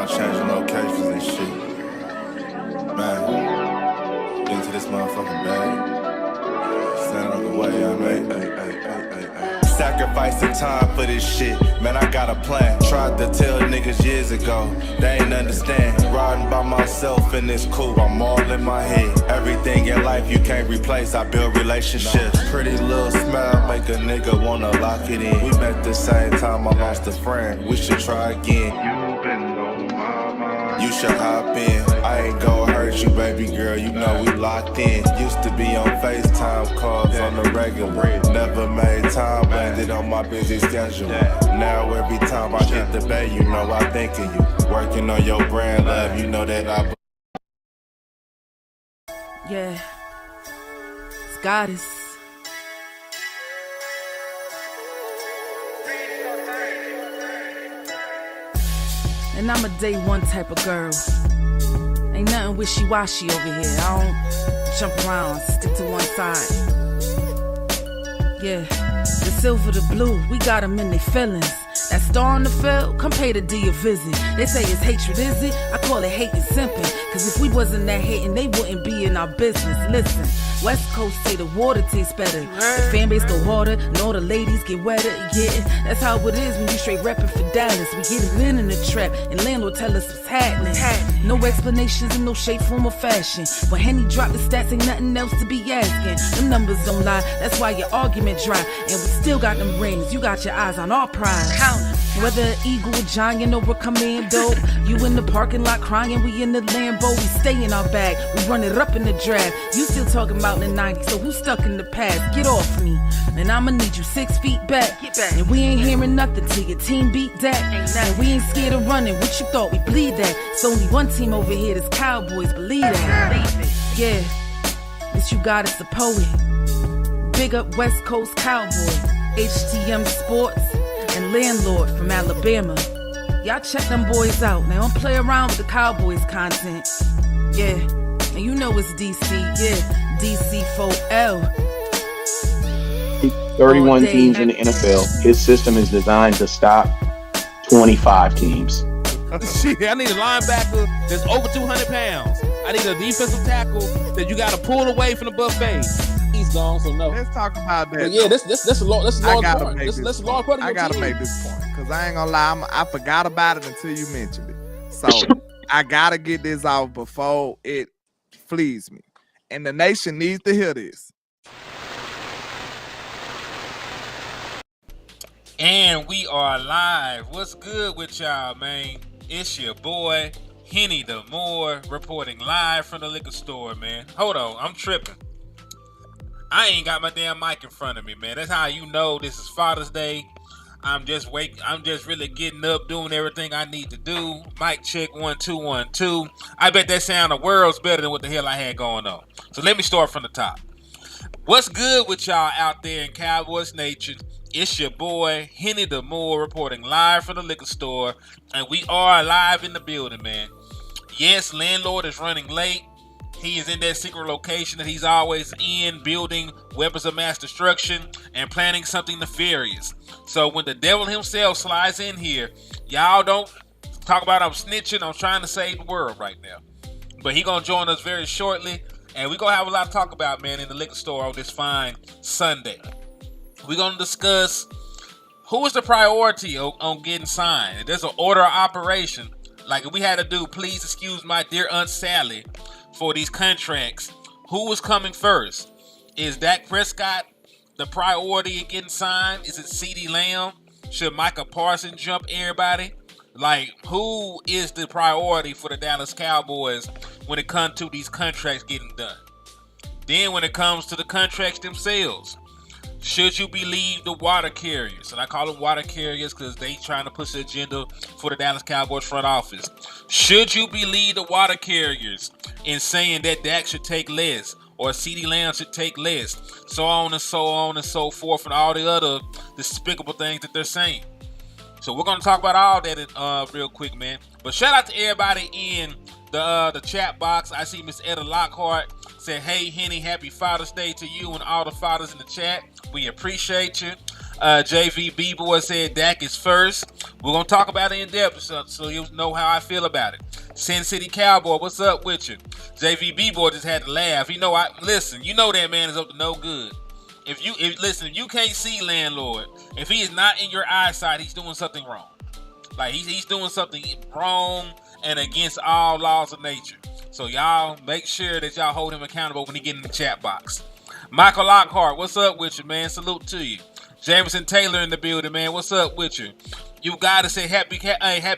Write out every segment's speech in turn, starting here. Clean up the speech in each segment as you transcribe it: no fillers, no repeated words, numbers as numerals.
about changing locations and shit. Man, into this motherfucking bag. Stand on the way I made. Sacrificing time for this shit. Man, I got a plan. Tried to tell niggas years ago. They ain't understand. Riding by myself and it's cool. I'm all in my head. Everything in life you can't replace. I build relationships. Pretty little smile make a nigga wanna lock it in. We met the same time I lost a friend. We should try again. You been on my mind. You should hop in. I ain't gon' hurt you, baby girl. You know we locked in. Used to be on FaceTime calls on the regular. Never made time, landed on my busy schedule. Now every time I hit the bay, you know I think of you. Working on your brand, love, you know that I. Yeah, it's Goddess. And I'm a day one type of girl. Ain't nothing wishy-washy over here. I don't jump around, stick to one side. Yeah, the silver, the blue, we got them in their feelings. That star on the field, come pay the D a visit. They say it's hatred, is it? I call it hate and simping. Cause if we wasn't that hating, they wouldn't be in our business. Listen, West Coast say the water tastes better. The fan base go harder, and all the ladies get wetter. Yeah, that's how it is when you straight reppin' for Dallas. We get it in the trap, and landlord tell us what's happening. No explanations in no shape, form, or fashion. When Henny drop the stats, ain't nothing else to be asking. Them numbers don't lie, that's why your argument dry. And we still got them rings, you got your eyes on our prize. Whether an eagle, a giant, or a commando, you in the parking lot crying, we in the Lambo. We stay in our bag, we run it up in the draft. You still talking about the 90s, so who's stuck in the past? Get off me, and I'ma need you 6 feet back. And we ain't hearing nothing till your team beat that. And we ain't scared of running, what you thought we bleed that? It's only one team over here, that's Cowboys, believe that. Yeah, this you got is the poet. Big up West Coast Cowboy, HTM Sports, and Landlord from Alabama. Y'all check them boys out. They don't play around with the Cowboys content. Yeah, and you know it's DC. Yeah, DC4L. 31 teams in the NFL. His system is designed to stop 25 teams. Shit, I need a linebacker that's over 200 pounds. I need a defensive tackle that you got to pull away from the buffet. He's gone, so no. Let's talk about that. But yeah, that's a large part. That's a large part of your I gotta team. make this point because I ain't gonna lie, I forgot about it until you mentioned it. So I gotta get this off before it flees me, and the nation needs to hear this. And we are live. What's good with y'all, man? It's your boy Henny the Moore reporting live from the liquor store, man. Hold on, I'm tripping. I ain't got my damn mic in front of me, man. That's how you know this is Father's Day. I'm just really getting up, doing everything I need to do. Mic check 1 2 1 2. I bet that sound the world's better than what the hell I had going on. So let me start from the top. What's good with y'all out there in Cowboys Nation? It's your boy Henny the Moore reporting live from the liquor store, and we are live in the building, man. Yes, Landlord is running late. He is in that secret location that he's always in, building weapons of mass destruction and planning something nefarious. So when the devil himself slides in here, y'all don't talk about I'm snitching. I'm trying to save the world right now. But he gonna join us very shortly, and we're gonna have a lot to talk about, man, in the liquor store on this fine Sunday. We're gonna discuss who is the priority on getting signed. If there's an order of operation, like if we had to do, please excuse my dear Aunt Sally, for these contracts, who is coming first? Is Dak Prescott the priority in getting signed? Is it Ceedee Lamb? Should Micah Parsons jump everybody? Like, who is the priority for the Dallas Cowboys when it comes to these contracts getting done? Then when it comes to the contracts themselves, should you believe the water carriers? And I call them water carriers because they trying to push the agenda for the Dallas Cowboys front office. Should you believe the water carriers in saying that Dak should take less or Ceedee Lamb should take less? So on and so forth, and all the other despicable things that they're saying. So we're going to talk about all that real quick, man. But shout out to everybody in the chat box. I see Miss Etta Lockhart said, hey, Henny, happy Father's Day to you and all the fathers in the chat. We appreciate you. JVB boy said Dak is first. We're gonna talk about it in depth, so you'll know how I feel about it. Sin City Cowboy, what's up with you? JVB boy just had to laugh. You know, listen. You know that man is up to no good. If you can't see landlord, if he is not in your eyesight, he's doing something wrong. Like he's doing something wrong and against all laws of nature. So y'all make sure that y'all hold him accountable when he get in the chat box. Michael Lockhart, what's up with you, man? Salute to you. Jameson Taylor in the building, man. What's up with you? You gotta say happy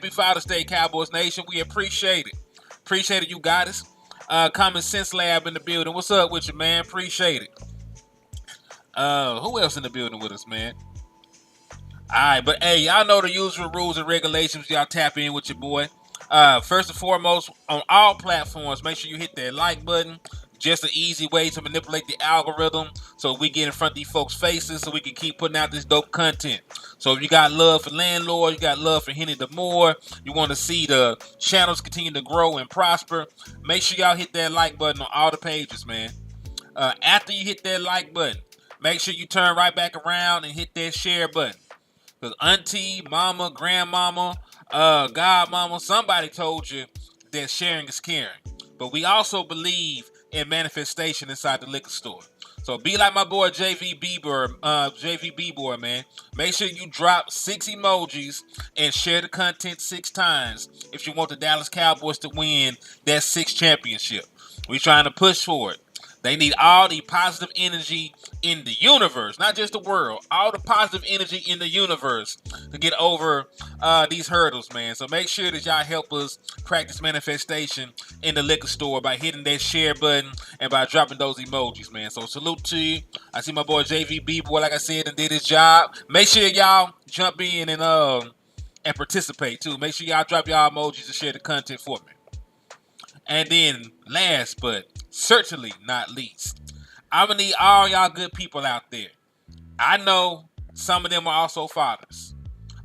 Father's Day, Cowboys Nation. We appreciate it. Appreciate it, you got us. Common Sense Lab in the building. What's up with you, man? Appreciate it. Who else in the building with us, man? Alright, but hey, y'all know the usual rules and regulations. Y'all tap in with your boy. First and foremost, on all platforms, make sure you hit that like button. Just an easy way to manipulate the algorithm so we get in front of these folks' faces so we can keep putting out this dope content. So if you got love for Landlord, you got love for Henny the Moore, you want to see the channels continue to grow and prosper, make sure y'all hit that like button on all the pages, man. After you hit that like button, make sure you turn right back around and hit that share button. Because auntie, mama, grandmama, godmama, somebody told you that sharing is caring. But we also believe in manifestation inside the liquor store. So be like my boy JVB boy, man. Make sure you drop 6 emojis and share the content 6 times if you want the Dallas Cowboys to win that 6th championship. We're trying to push for it. They need all the positive energy in the universe, not just the world, all the positive energy in the universe to get over these hurdles, man. So make sure that y'all help us practice manifestation in the liquor store by hitting that share button and by dropping those emojis, man. So salute to you. I see my boy JVB, boy, like I said, and did his job. Make sure y'all jump in and participate, too. Make sure y'all drop y'all emojis and share the content for me. And then last but certainly not least, I'm going to need all y'all good people out there. I know some of them are also fathers,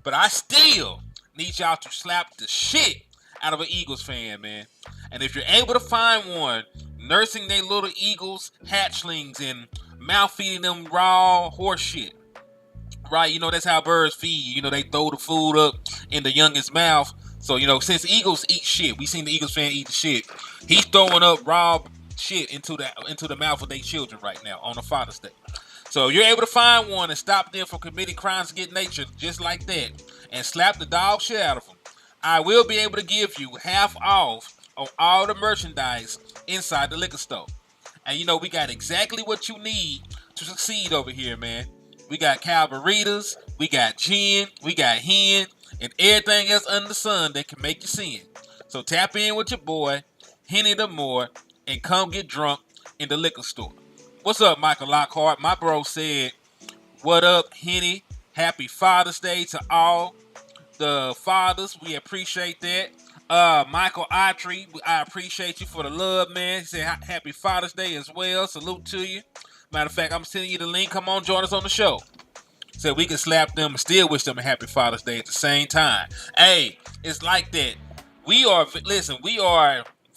but I still need y'all to slap the shit out of an Eagles fan, man. And if you're able to find one nursing their little Eagles hatchlings and mouth feeding them raw horse shit, right? You know, that's how birds feed. You know, they throw the food up in the youngest mouth. So, you know, since Eagles eat shit, we seen the Eagles fan eat the shit. He's throwing up raw shit into the mouth of their children right now on a Father's Day. So if you're able to find one and stop them from committing crimes against nature just like that and slap the dog shit out of them, I will be able to give you half off on all the merchandise inside the liquor store. And you know, we got exactly what you need to succeed over here, man. We got Calvaritas, we got gin, we got hen, and everything else under the sun that can make you sin. So tap in with your boy, Henny the Moore, and come get drunk in the liquor store. What's up, Michael Lockhart? My bro said, what up, Henny? Happy Father's Day to all the fathers. We appreciate that. Michael Autry, I appreciate you for the love, man. He said, happy Father's Day as well. Salute to you. Matter of fact, I'm sending you the link. Come on, join us on the show. So we can slap them and still wish them a happy Father's Day at the same time. Hey, it's like that. We are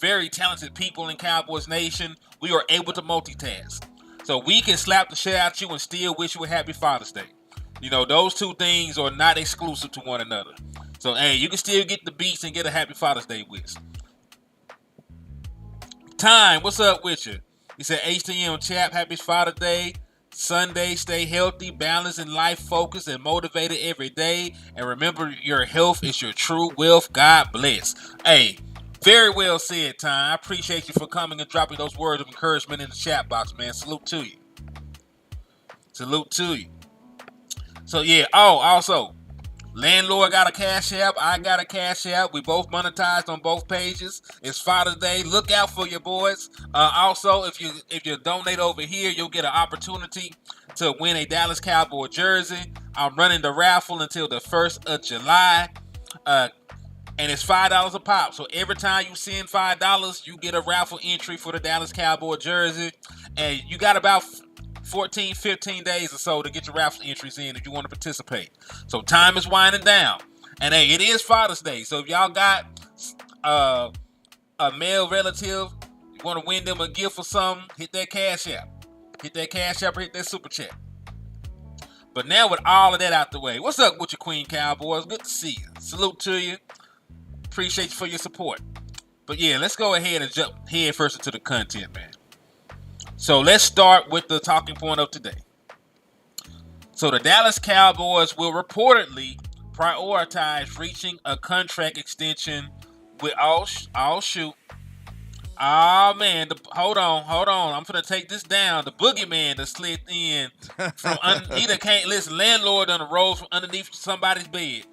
very talented people in Cowboys Nation. We are able to multitask. So we can slap the shit out you and still wish you a happy Father's Day. You know, those two things are not exclusive to one another. So, hey, you can still get the beats and get a happy Father's Day wish. Time, what's up with you? He said, HTM chap, happy Father's Day. Sunday, stay healthy, balanced in life, focused, and motivated every day. And remember, your health is your true wealth. God bless. Hey, very well said, Time. I appreciate you for coming and dropping those words of encouragement in the chat box, man. Salute to you. Salute to you. So, yeah. Oh, also, Landlord got a cash app. I got a cash app. We both monetized on both pages. It's Father's Day. Look out for your boys. Also, if you donate over here, you'll get an opportunity to win a Dallas Cowboy jersey. I'm running the raffle until the 1st of July. And it's $5 a pop. So every time you send $5, you get a raffle entry for the Dallas Cowboy jersey. And you got about 14, 15 days or so to get your raffle entries in if you want to participate. So time is winding down. And hey, it is Father's Day. So if y'all got a male relative, you want to win them a gift or something, hit that cash app. Hit that cash app or hit that super chat. But now with all of that out the way, what's up with your Queen Cowboys? Good to see you. Salute to you. Appreciate you for your support. But yeah, let's go ahead and jump head first into the content, man. So let's start with the talking point of today. So the Dallas Cowboys will reportedly prioritize reaching a contract extension with hold on. I'm finna take this down. The boogeyman that slid in from landlord on the rose from underneath somebody's bed.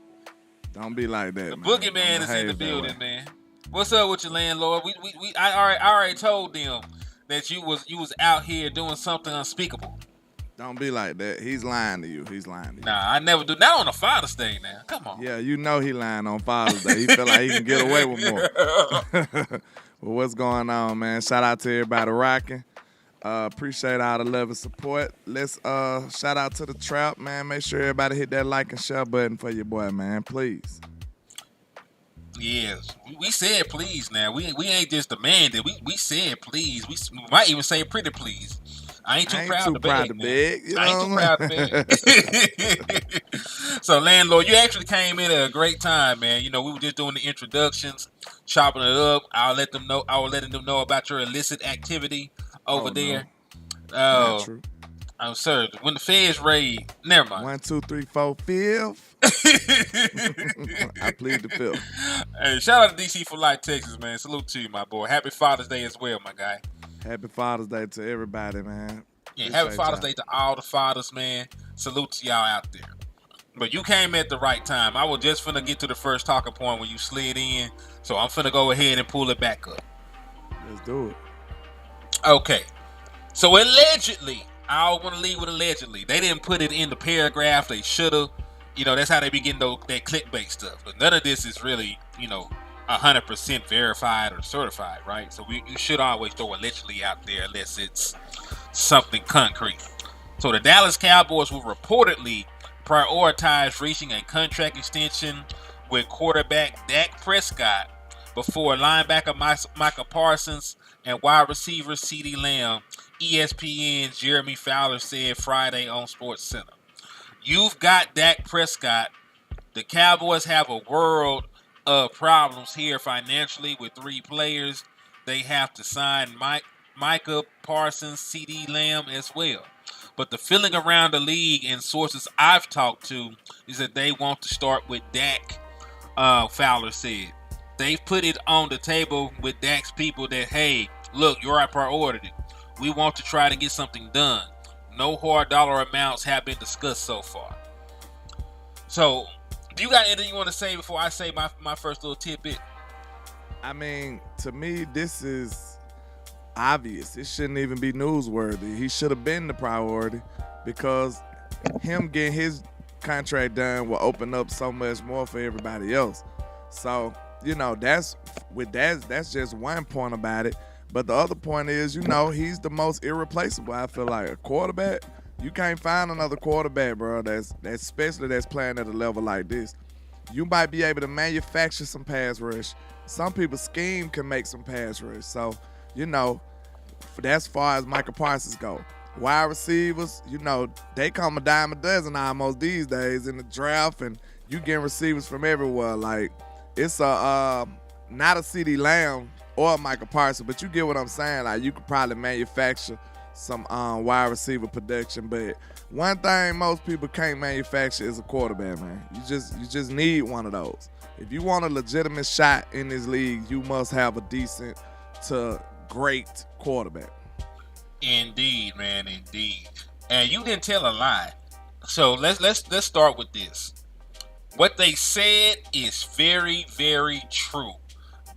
Don't be like that. The man. boogeyman is in the building, man. What's up with your landlord? I already told them that you was out here doing something unspeakable. Don't be like that. He's lying to you. Nah, I never do. Not on a Father's Day now. Come on. Yeah, you know he lying on Father's Day. He feel like he can get away with more. Well, what's going on, man? Shout out to everybody rocking. Appreciate all the love and support. Let's shout out to the trap, man. Make sure everybody hit that like and share button for your boy, man. Please. Yes, we said please now. We ain't just demanded. We said please. We might even say pretty please. I ain't too proud to beg. I ain't too proud to beg. So, landlord, you actually came in at a great time, man. You know, we were just doing the introductions, chopping it up. I was letting them know about your illicit activity over there. No. Not true. I'm sorry. When the feds raid, never mind. 1, 2, 3, 4, 5th. I plead the fifth. Hey, shout out to DC for Life, Texas, man. Salute to you, my boy. Happy Father's Day as well, my guy. Happy Father's Day to everybody, man. Yeah, happy Father's Day to all the fathers, man. Salute to y'all out there. But you came at the right time. I was just finna get to the first talking point when you slid in, so I'm finna go ahead and pull it back up. Let's do it. Okay. So allegedly, I want to leave with allegedly. They didn't put it in the paragraph. They should have. You know, that's how they be getting that clickbait stuff. But none of this is really, 100% verified or certified, right? So you should always throw allegedly out there unless it's something concrete. So the Dallas Cowboys will reportedly prioritize reaching a contract extension with quarterback Dak Prescott before linebacker Micah Parsons and wide receiver Ceedee Lamb, ESPN's Jeremy Fowler said Friday on SportsCenter. You've got Dak Prescott. The Cowboys have a world of problems here financially with 3 players. They have to sign Micah Parsons, Ceedee Lamb as well. But the feeling around the league and sources I've talked to is that they want to start with Dak, Fowler said. They've put it on the table with Dak's people that, hey, look, you're our priority. We want to try to get something done. No hard dollar amounts have been discussed so far. So, do you got anything you want to say before I say my first little tidbit? I mean, to me, this is obvious. It shouldn't even be newsworthy. He should have been the priority because him getting his contract done will open up so much more for everybody else. So, that's just one point about it. But the other point is, he's the most irreplaceable. I feel like a quarterback. You can't find another quarterback, bro. That's playing at a level like this. You might be able to manufacture some pass rush. Some people's scheme can make some pass rush. So, that's far as Micah Parsons go. Wide receivers, they come a dime a dozen almost these days in the draft, and you get receivers from everywhere. Like, it's not a Ceedee Lamb or Micah Parsons, but you get what I'm saying. Like, you could probably manufacture some wide receiver production, but one thing most people can't manufacture is a quarterback, man. You just need one of those. If you want a legitimate shot in this league, you must have a decent to great quarterback. Indeed, man, indeed. And you didn't tell a lie. So let's start with this. What they said is very, very true.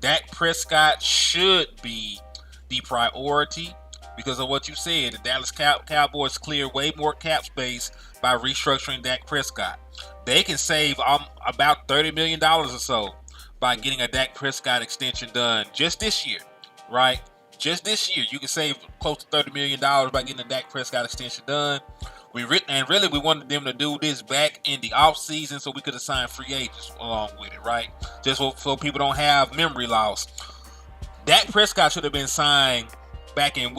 Dak Prescott should be the priority because of what you said. The Dallas Cowboys clear way more cap space by restructuring Dak Prescott. They can save about $30 million or so by getting a Dak Prescott extension done just this year, right? Just this year, you can save close to $30 million by getting a Dak Prescott extension done. We wanted them to do this back in the offseason so we could assign free agents along with it, right? Just so people don't have memory loss. Dak Prescott should have been signed back in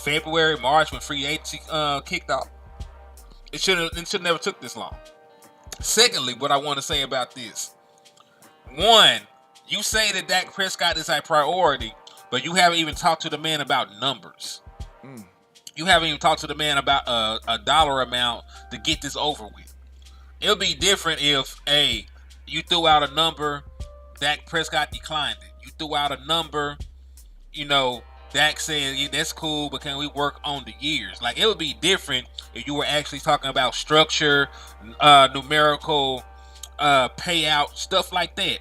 February, March when free agency kicked off. It should never took this long. Secondly, what I want to say about this. One, you say that Dak Prescott is a priority, but you haven't even talked to the man about numbers. You haven't even talked to the man about a dollar amount to get this over with. It'll be different if, you threw out a number, Dak Prescott declined it. You threw out a number, Dak said, yeah, that's cool, but can we work on the years? Like, it would be different if you were actually talking about structure, numerical payout, stuff like that.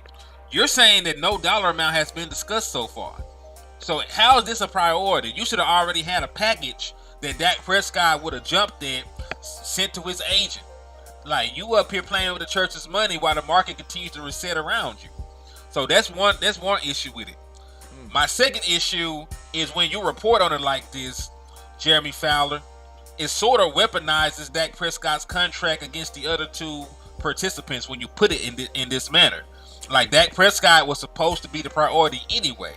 You're saying that no dollar amount has been discussed so far. So how is this a priority? You should have already had a package that Dak Prescott would have jumped in, sent to his agent. Like, you up here playing with the church's money while the market continues to reset around you. So that's one issue with it. My second issue is when you report on it like this, Jeremy Fowler, it sort of weaponizes Dak Prescott's contract against the other two participants when you put it in this manner. Like, Dak Prescott was supposed to be the priority anyway.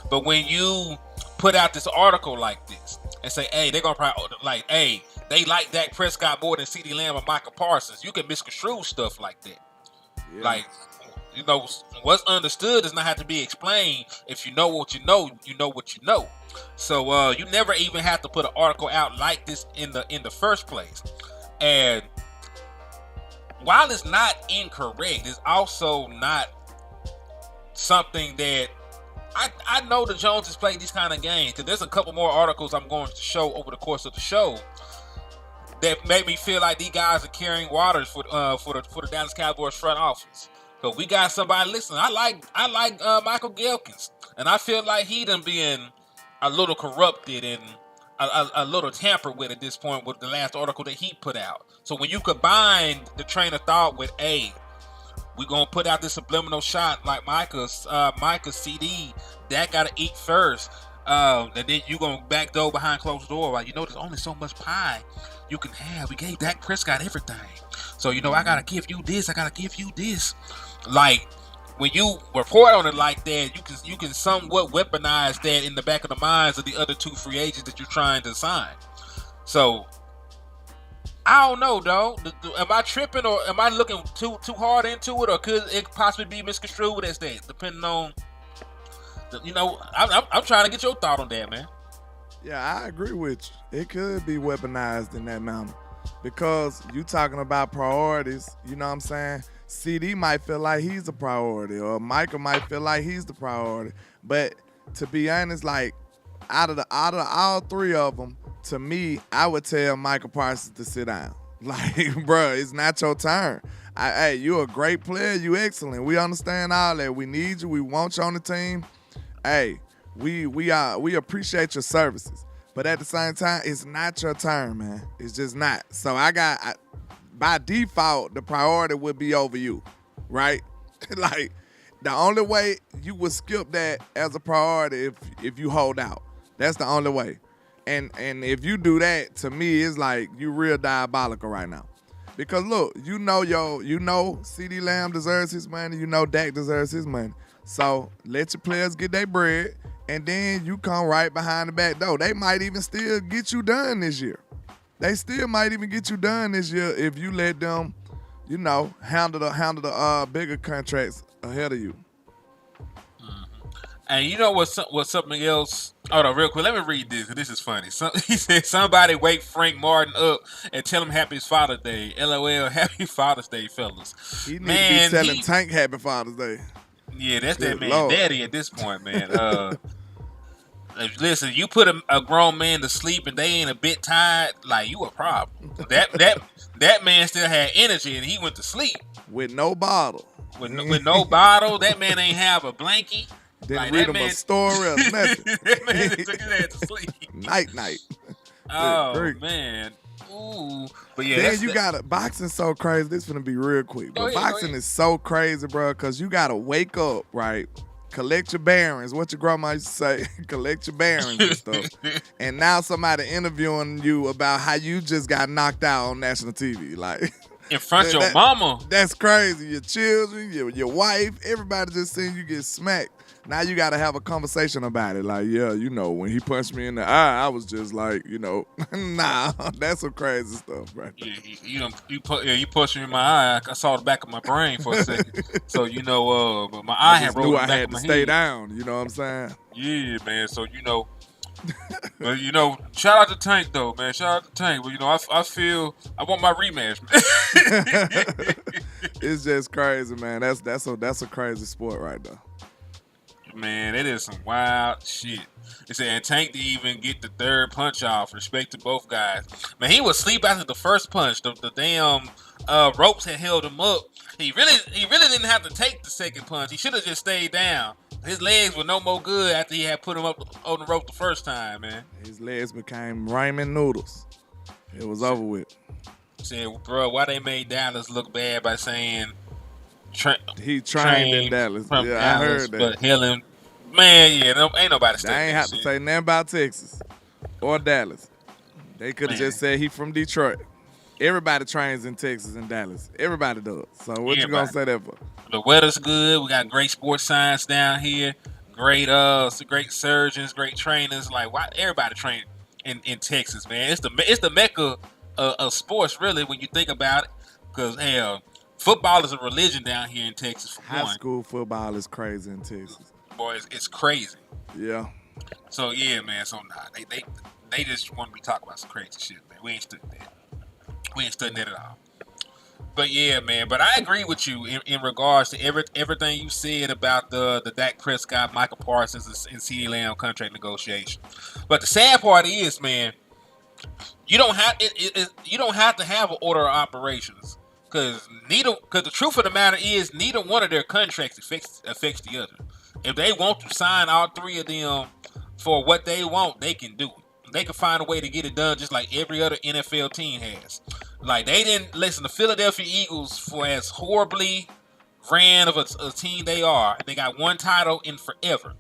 But when you put out this article like this and say, hey, they're going to they like Dak Prescott more than Ceedee Lamb or Michael Parsons, you can misconstrue stuff like that. Yeah. Like, what's understood does not have to be explained. If you know what you know what you know. So you never even have to put an article out like this in the first place. And while it's not incorrect, it's also not something that I know the Joneses play these kind of games. Because there's a couple more articles I'm going to show over the course of the show that make me feel like these guys are carrying waters for the Dallas Cowboys front office. So we got somebody listening. I like Michael Gelkins, and I feel like he done been a little corrupted and a little tampered with at this point with the last article that he put out. So when you combine the train of thought with we're gonna put out this subliminal shot like Micah's CD, that gotta eat first. And then you gonna backdoor behind closed door. Like, there's only so much pie you can have. We gave Dak Prescott everything. So, I gotta give you this, I gotta give you this. Like, when you report on it like that, you can somewhat weaponize that in the back of the minds of the other two free agents that you're trying to sign. So I don't know, though. Am I tripping, or am I looking too hard into it, or could it possibly be misconstrued as that? Depending on, I'm trying to get your thought on that, man. Yeah, I agree with you. It could be weaponized in that manner because you talking about priorities. You know what I'm saying? CD might feel like he's a priority, or Michael might feel like he's the priority. But to be honest, like out of all three of them, to me, I would tell Michael Parsons to sit down. Like, bro, it's not your turn. Hey, you're a great player. You excellent. We understand all that. We need you. We want you on the team. Hey, we appreciate your services. But at the same time, it's not your turn, man. It's just not. So by default, the priority would be over you, right? Like, the only way you would skip that as a priority if you hold out. That's the only way. And if you do that, to me, it's like you real diabolical right now. Because look, Ceedee Lamb deserves his money. Dak deserves his money. So let your players get their bread, and then you come right behind the back door. They might even still get you done this year. They still might even get you done this year if you let them, handle the bigger contracts ahead of you. And you know what's something else? Hold on, real quick. Let me read this, because this is funny. He said, somebody wake Frank Martin up and tell him Happy Father's Day. LOL, Happy Father's Day, fellas. He need to be telling Tank Happy Father's Day. Yeah, that's that man daddy at this point, man. Listen, you put a grown man to sleep and they ain't a bit tired, like, you a problem. That man still had energy and he went to sleep. With no bottle. With no bottle. That man ain't have a blankie. Didn't read him a story or nothing. That man took his head to sleep. Night. Oh, man. Ooh. But yeah, then you gotta, boxing's so crazy. This is gonna be real quick. But boxing is so crazy, bro, because you gotta wake up, right? Collect your bearings. What your grandma used to say, collect your bearings and stuff. And now somebody interviewing you about how you just got knocked out on national TV. Like, in front of your mama. That's crazy. Your children, your wife, everybody just seeing you get smacked. Now you got to have a conversation about it. Like, yeah, you know, when he punched me in the eye, I was just like, you know, nah, that's some crazy stuff, right? Yeah, you punched me in my eye. I saw the back of my brain for a second. So you know, but my eye had rolled in the back of my head. Stay down. You know what I'm saying? Yeah, man. So you know, but you know, shout out to Tank though, man. Shout out to Tank. But you know, I feel I want my rematch, man. It's just crazy, man. That's a crazy sport right there. Man, it is some wild shit. They said, and Tank didn't even get the third punch off. Respect to both guys. Man, he was asleep after the first punch. The damn ropes had held him up. He really didn't have to take the second punch. He should have just stayed down. His legs were no more good after he had put him up on the rope the first time, man. His legs became ramen noodles. It was over with. Said, bro, why they made Dallas look bad by saying he trained in Dallas. Yeah, Dallas, I heard that. But Helen, man, yeah, ain't nobody studying. They ain't have to say nothing about Texas or Dallas. They could have just said he from Detroit. Everybody trains in Texas and Dallas. Everybody does. So what you gonna say that for? The weather's good. We got great sports science down here. Great surgeons, great trainers. Like, why everybody train in Texas, man? It's the mecca of sports, really, when you think about it. Because hell, football is a religion down here in Texas. For High school football is crazy in Texas. Boy, it's crazy. Yeah. So yeah, man. So nah, they just want to be talking about some crazy shit, man. We ain't studying that. We ain't studying that at all. But yeah, man. But I agree with you in regards to everything you said about the Dak Prescott, Michael Parsons, and Ceedee Lamb contract negotiation. But the sad part is, man, you don't have to have an order of operations because the truth of the matter is neither one of their contracts affects the other. If they want to sign all three of them for what they want, they can do it. They can find a way to get it done just like every other NFL team has. Like, they didn't listen. The Philadelphia Eagles, for as horribly ran of a team they are, they got one title in forever.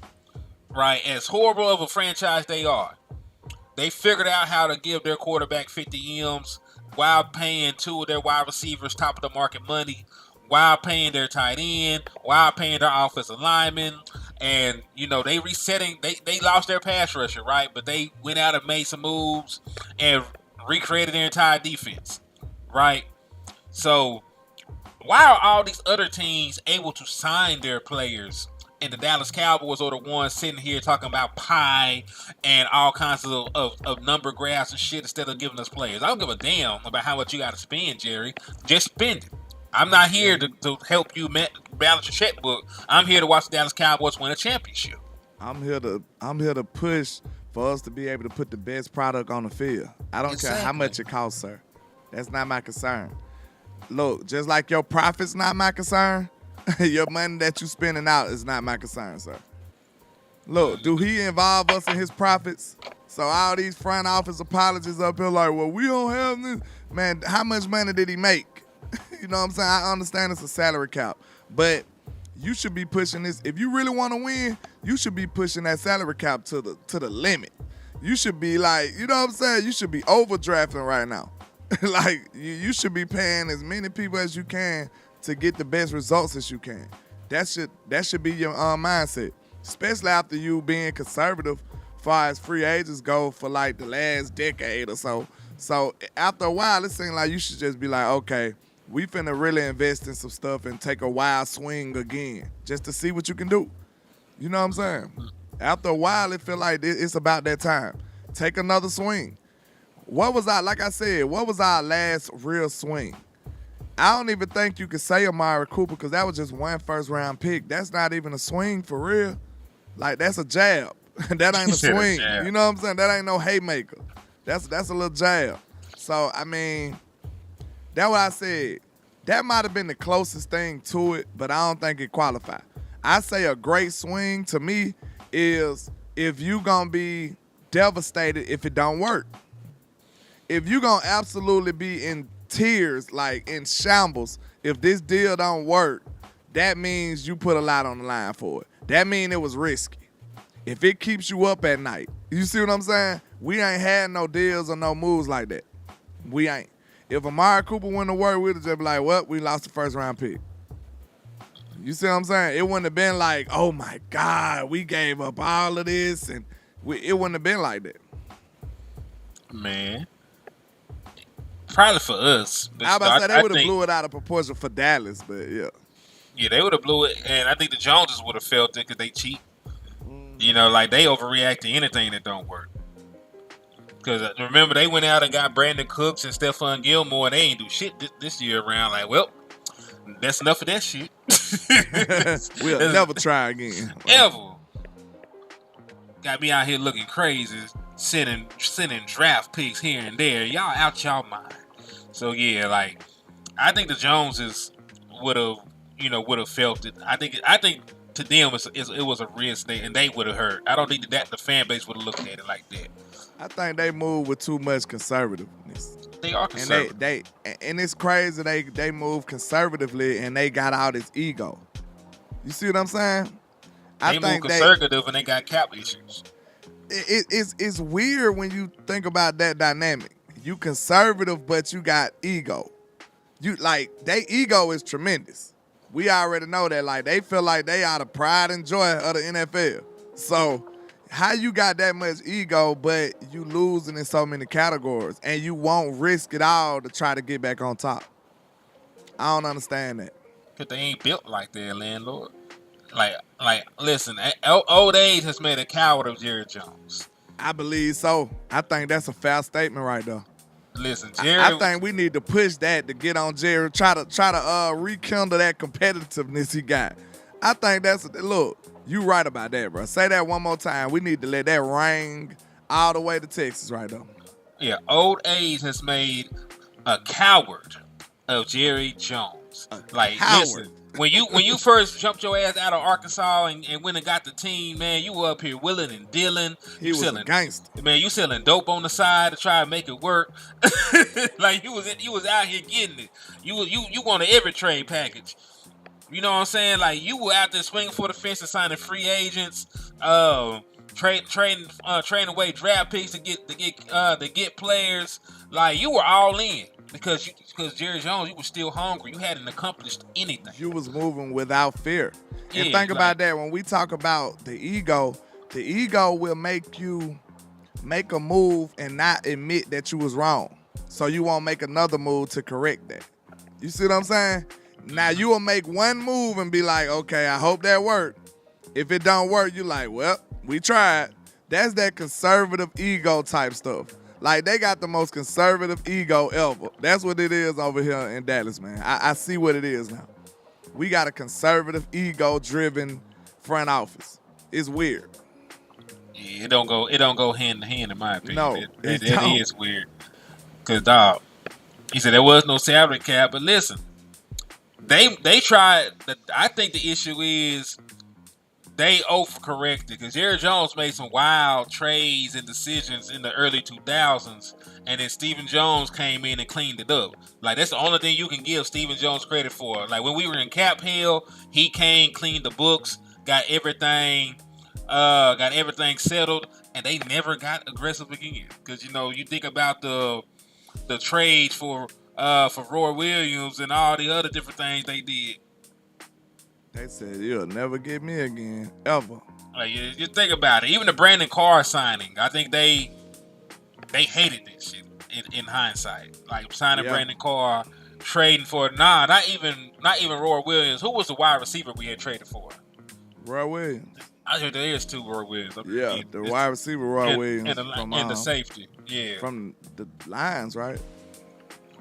Right? As horrible of a franchise they are, they figured out how to give their quarterback 50 M's while paying two of their wide receivers top of the market money, while paying their tight end, while paying their offensive linemen. And, you know, they lost their pass rusher, right? But they went out and made some moves and recreated their entire defense, right? So, why are all these other teams able to sign their players and the Dallas Cowboys are the ones sitting here talking about pie and all kinds of number graphs and shit instead of giving us players? I don't give a damn about how much you got to spend, Jerry. Just spend it. I'm not here to help you balance your checkbook. I'm here to watch the Dallas Cowboys win a championship. I'm here to push for us to be able to put the best product on the field. I don't care how much it costs, sir. That's not my concern. Look, just like your profit's not my concern, your money that you spending out is not my concern, sir. Look, do he involve us in his profits? So all these front office apologies up here like, well, we don't have this. Man, how much money did he make? You know what I'm saying? I understand it's a salary cap, but you should be pushing this. If you really want to win, you should be pushing that salary cap to the limit. You should be like, you know what I'm saying? You should be overdrafting right now. Like, you should be paying as many people as you can to get the best results as you can. That should be your mindset, especially after you being conservative far as free agents go for like the last decade or so. So after a while, it seems like you should just be like, okay, we finna really invest in some stuff and take a wild swing again just to see what you can do. You know what I'm saying? After a while, it feel like it's about that time. Take another swing. What was our last real swing? I don't even think you could say Amari Cooper because that was just one first-round pick. That's not even a swing for real. Like, that's a jab. That ain't a swing. You know what I'm saying? That ain't no haymaker. That's a little jab. So, I mean, that's what I said. That might have been the closest thing to it, but I don't think it qualified. I say a great swing to me is if you gonna be devastated if it don't work. If you gonna absolutely be in tears, like in shambles, if this deal don't work, that means you put a lot on the line for it. That means it was risky. If it keeps you up at night, you see what I'm saying? We ain't had no deals or no moves like that. We ain't. If Amari Cooper went to work, we'd just be like, well, we lost the first round pick. You see what I'm saying? It wouldn't have been like, oh my God, we gave up all of this, and it wouldn't have been like that. Man. Probably for us. But I was about to say they would have think- blew it out of proportion for Dallas, but yeah. Yeah, they would have blew it, and I think the Joneses would have felt it because they cheat. You know, like they overreact to anything that don't work. Because remember, they went out and got Brandon Cooks and Stephon Gilmore, and they ain't do shit this year around. Like, well, that's enough of that shit. We'll never try again. Ever. Got me out here looking crazy, sending draft picks here and there. Y'all out y'all mind. So yeah, like I think the Joneses would have felt it. I think to them it was a risk, and they would have hurt. I don't think that the fan base would have looked at it like that. I think they move with too much conservativeness. They are conservative. And it's crazy they move conservatively and they got all this ego. You see what I'm saying? They move conservative and they got cap issues. It's weird when you think about that dynamic. You conservative, but you got ego. They ego is tremendous. We already know that. Like they feel like they are the pride and joy of the NFL. So how you got that much ego, but you losing in so many categories, and you won't risk it all to try to get back on top? I don't understand that. Cause they ain't built like that, landlord. Like, listen, old age has made a coward of Jerry Jones. I believe so. I think that's a fair statement right there. Listen, Jerry. I think we need to push that to get on Jerry. Try to rekindle that competitiveness he got. I think look. You right about that, bro. Say that one more time. We need to let that ring all the way to Texas right there. Yeah, old age has made a coward of Jerry Jones. Listen, when you first jumped your ass out of Arkansas and went and got the team, man, you were up here willing and dealing. He was a gangster. Man, you selling dope on the side to try and make it work. Like you was out here getting it. You wanted every trade package. You know what I'm saying? Like you were out there swinging for the fence and signing free agents, trading away draft picks to get players. Like you were all in because Jerry Jones, you were still hungry. You hadn't accomplished anything. You was moving without fear. Yeah, and think about that when we talk about the ego will make you make a move and not admit that you was wrong. So you won't make another move to correct that. You see what I'm saying? Now you will make one move and be like, okay, I hope that worked. If it don't work, you like, well, we tried. That's that conservative ego type stuff. Like they got the most conservative ego ever. That's what it is over here in Dallas, man. I see what it is now. We got a conservative, ego-driven front office. It's weird. Yeah, it don't go hand in hand in my opinion. No, it is weird. Cause dog, he said there was no salary cap, but listen. They tried. I think the issue is they overcorrected because Jerry Jones made some wild trades and decisions in the early 2000s, and then Stephen Jones came in and cleaned it up. Like that's the only thing you can give Stephen Jones credit for. Like when we were in cap hell, he came, cleaned the books, got everything settled, and they never got aggressive again. Because you think about the trade for Roy Williams and all the other different things they did. They said, you'll never get me again, ever. Like, you think about it. Even the Brandon Carr signing, I think they hated this shit in hindsight. Like, signing Brandon Carr, trading for, not even Roy Williams. Who was the wide receiver we had traded for? Roy Williams. I think there is two Roy Williams. Yeah, the wide receiver Roy Williams. And the safety, yeah. From the Lions, right?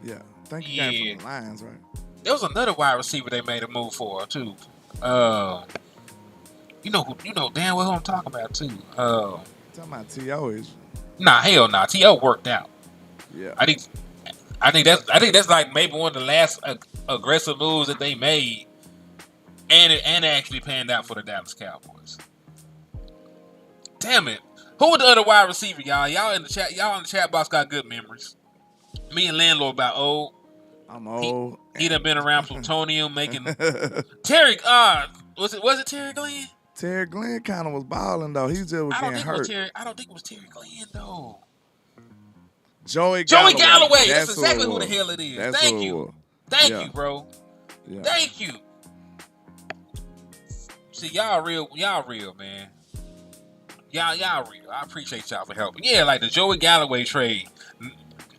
Yeah, I think he came from the Lions, right? There was another wide receiver they made a move for too. You know damn well who I'm talking about too. Talking about T.O. is? Nah, hell nah. T.O. worked out. Yeah. I think that's like maybe one of the last aggressive moves that they made, and it actually panned out for the Dallas Cowboys. Damn it! Who was the other wide receiver, y'all? Y'all in the chat box got good memories. Me and landlord about old. I'm old. He done been around plutonium making Terry. Was it Terry Glenn? Terry Glenn kind of was balling though. He just was getting hurt. I don't think it was Terry Glenn though. Joey Galloway. That's exactly who the hell it is. Thank you, bro. Yeah. Thank you. See, y'all real, man. Y'all real. I appreciate y'all for helping. Yeah, like the Joey Galloway trade.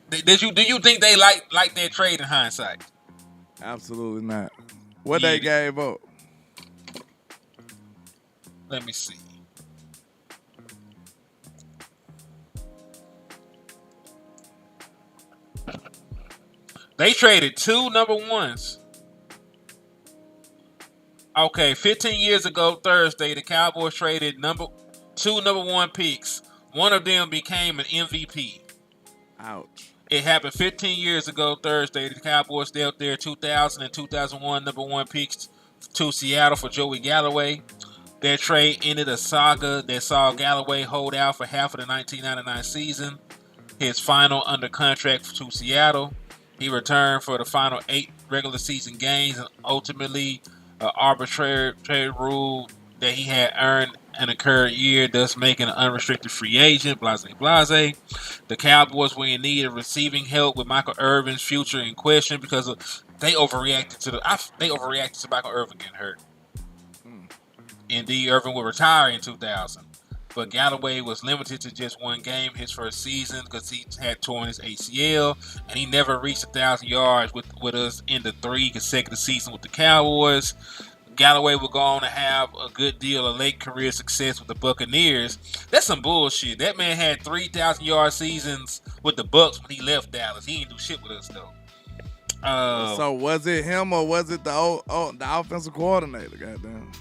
Do you think they like that trade in hindsight? Absolutely not. What they gave up? Let me see. They traded 2 number ones. Okay, 15 years ago Thursday, the Cowboys traded 2 number 1 picks. One of them became an MVP. Ouch. It happened 15 years ago Thursday. The Cowboys dealt their 2000 and 2001 number 1 picks to Seattle for Joey Galloway. Their trade ended a saga that saw Galloway hold out for half of the 1999 season. His final under contract to Seattle. He returned for the final 8 regular season games and ultimately an arbitrary rule that he had earned an occurred year, thus making an unrestricted free agent, blase. The Cowboys were in need of receiving help with Michael Irvin's future in question because they overreacted to Michael Irvin getting hurt. Indeed, Irvin would retire in 2000. But Galloway was limited to just 1 game his first season because he had torn his ACL, and he never reached 1,000 yards with us in the 3 consecutive seasons with the Cowboys. Galloway would go on to have a good deal of late career success with the Buccaneers. That's some bullshit. That man had 3,000-yard seasons with the Bucs when he left Dallas. He didn't do shit with us though. So was it him or was it the offensive coordinator? Goddamn.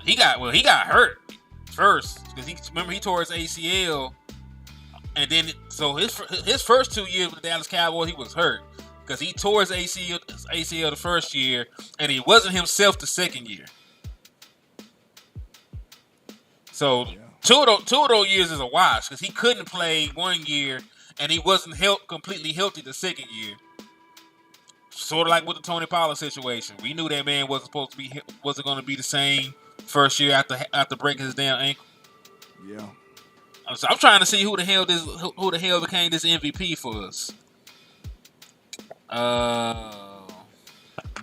He got hurt first because he tore his ACL, and then so his first 2 years with the Dallas Cowboys he was hurt because he tore his ACL the first year, and he wasn't himself the second year. So two of those years is a wash because he couldn't play 1 year, and he wasn't completely healthy the second year. Sort of like with the Tony Pollard situation, we knew that man wasn't going to be the same first year after breaking his damn ankle. Yeah. So I'm trying to see who the hell became this MVP for us.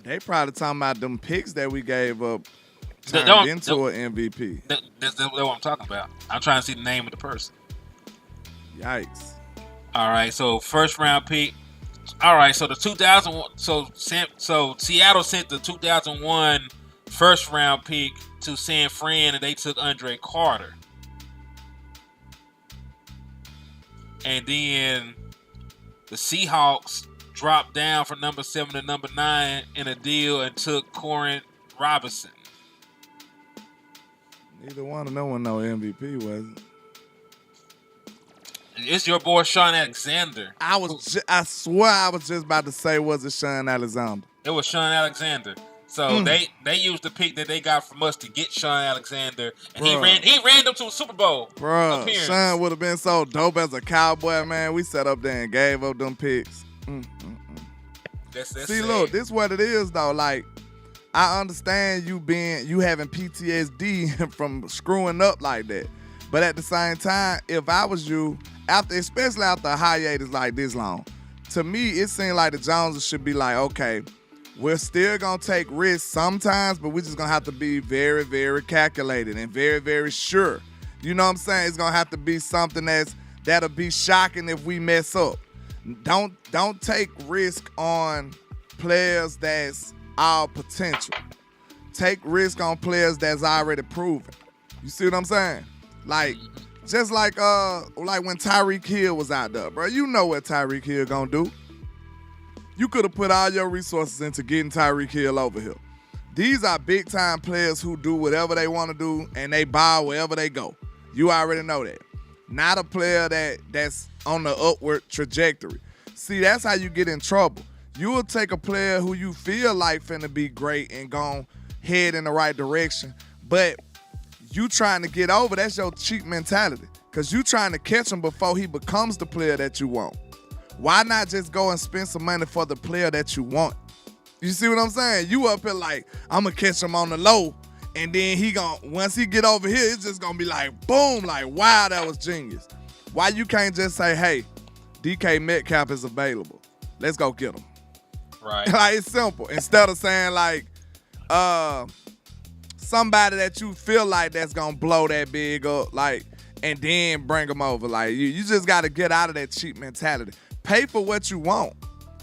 They probably talking about them picks that we gave up turned into an MVP. That's what I'm talking about. I'm trying to see the name of the person. Yikes. All right, so first round pick. All right, so the 2001. So Seattle sent the 2001 first round pick to San Fran, and they took Andre Carter. And then the Seahawks dropped down from number 7 to number 9 in a deal and took Corin Robinson. Neither one of them was no MVP, was it? It's your boy Sean Alexander. I swear I was just about to say, was it Sean Alexander? It was Sean Alexander. So they used the pick that they got from us to get Sean Alexander, and he ran them to a Super Bowl appearance. Sean would have been so dope as a Cowboy, man. We sat up there and gave up them picks. That's See, sad. look, this is what it is though. Like, I understand you having PTSD from screwing up like that, but at the same time, if I was you, especially after a hiatus like this long, to me it seemed like the Joneses should be like, okay, we're still gonna take risks sometimes, but we're just gonna have to be very, very calculated and very, very sure. You know what I'm saying? It's gonna have to be something that'll be shocking if we mess up. Don't take risk on players that's our potential. Take risk on players that's already proven. You see what I'm saying? Like, just like when Tyreek Hill was out there, bro. You know what Tyreek Hill gonna do. You could have put all your resources into getting Tyreek Hill over here. These are big-time players who do whatever they want to do, and they ball wherever they go. You already know that. Not a player that's on the upward trajectory. See, that's how you get in trouble. You will take a player who you feel like finna be great and gon' head in the right direction, but you trying to get over, that's your cheap mentality, because you trying to catch him before he becomes the player that you want. Why not just go and spend some money for the player that you want? You see what I'm saying? You up here like, I'm going to catch him on the low, and then once he get over here, it's just going to be like, boom, like, wow, that was genius. Why you can't just say, hey, DK Metcalf is available. Let's go get him. Right. Like, it's simple. Instead of saying like, somebody that you feel like that's gonna blow that big up, like, and then bring them over. Like, you just got to get out of that cheap mentality. Pay for what you want.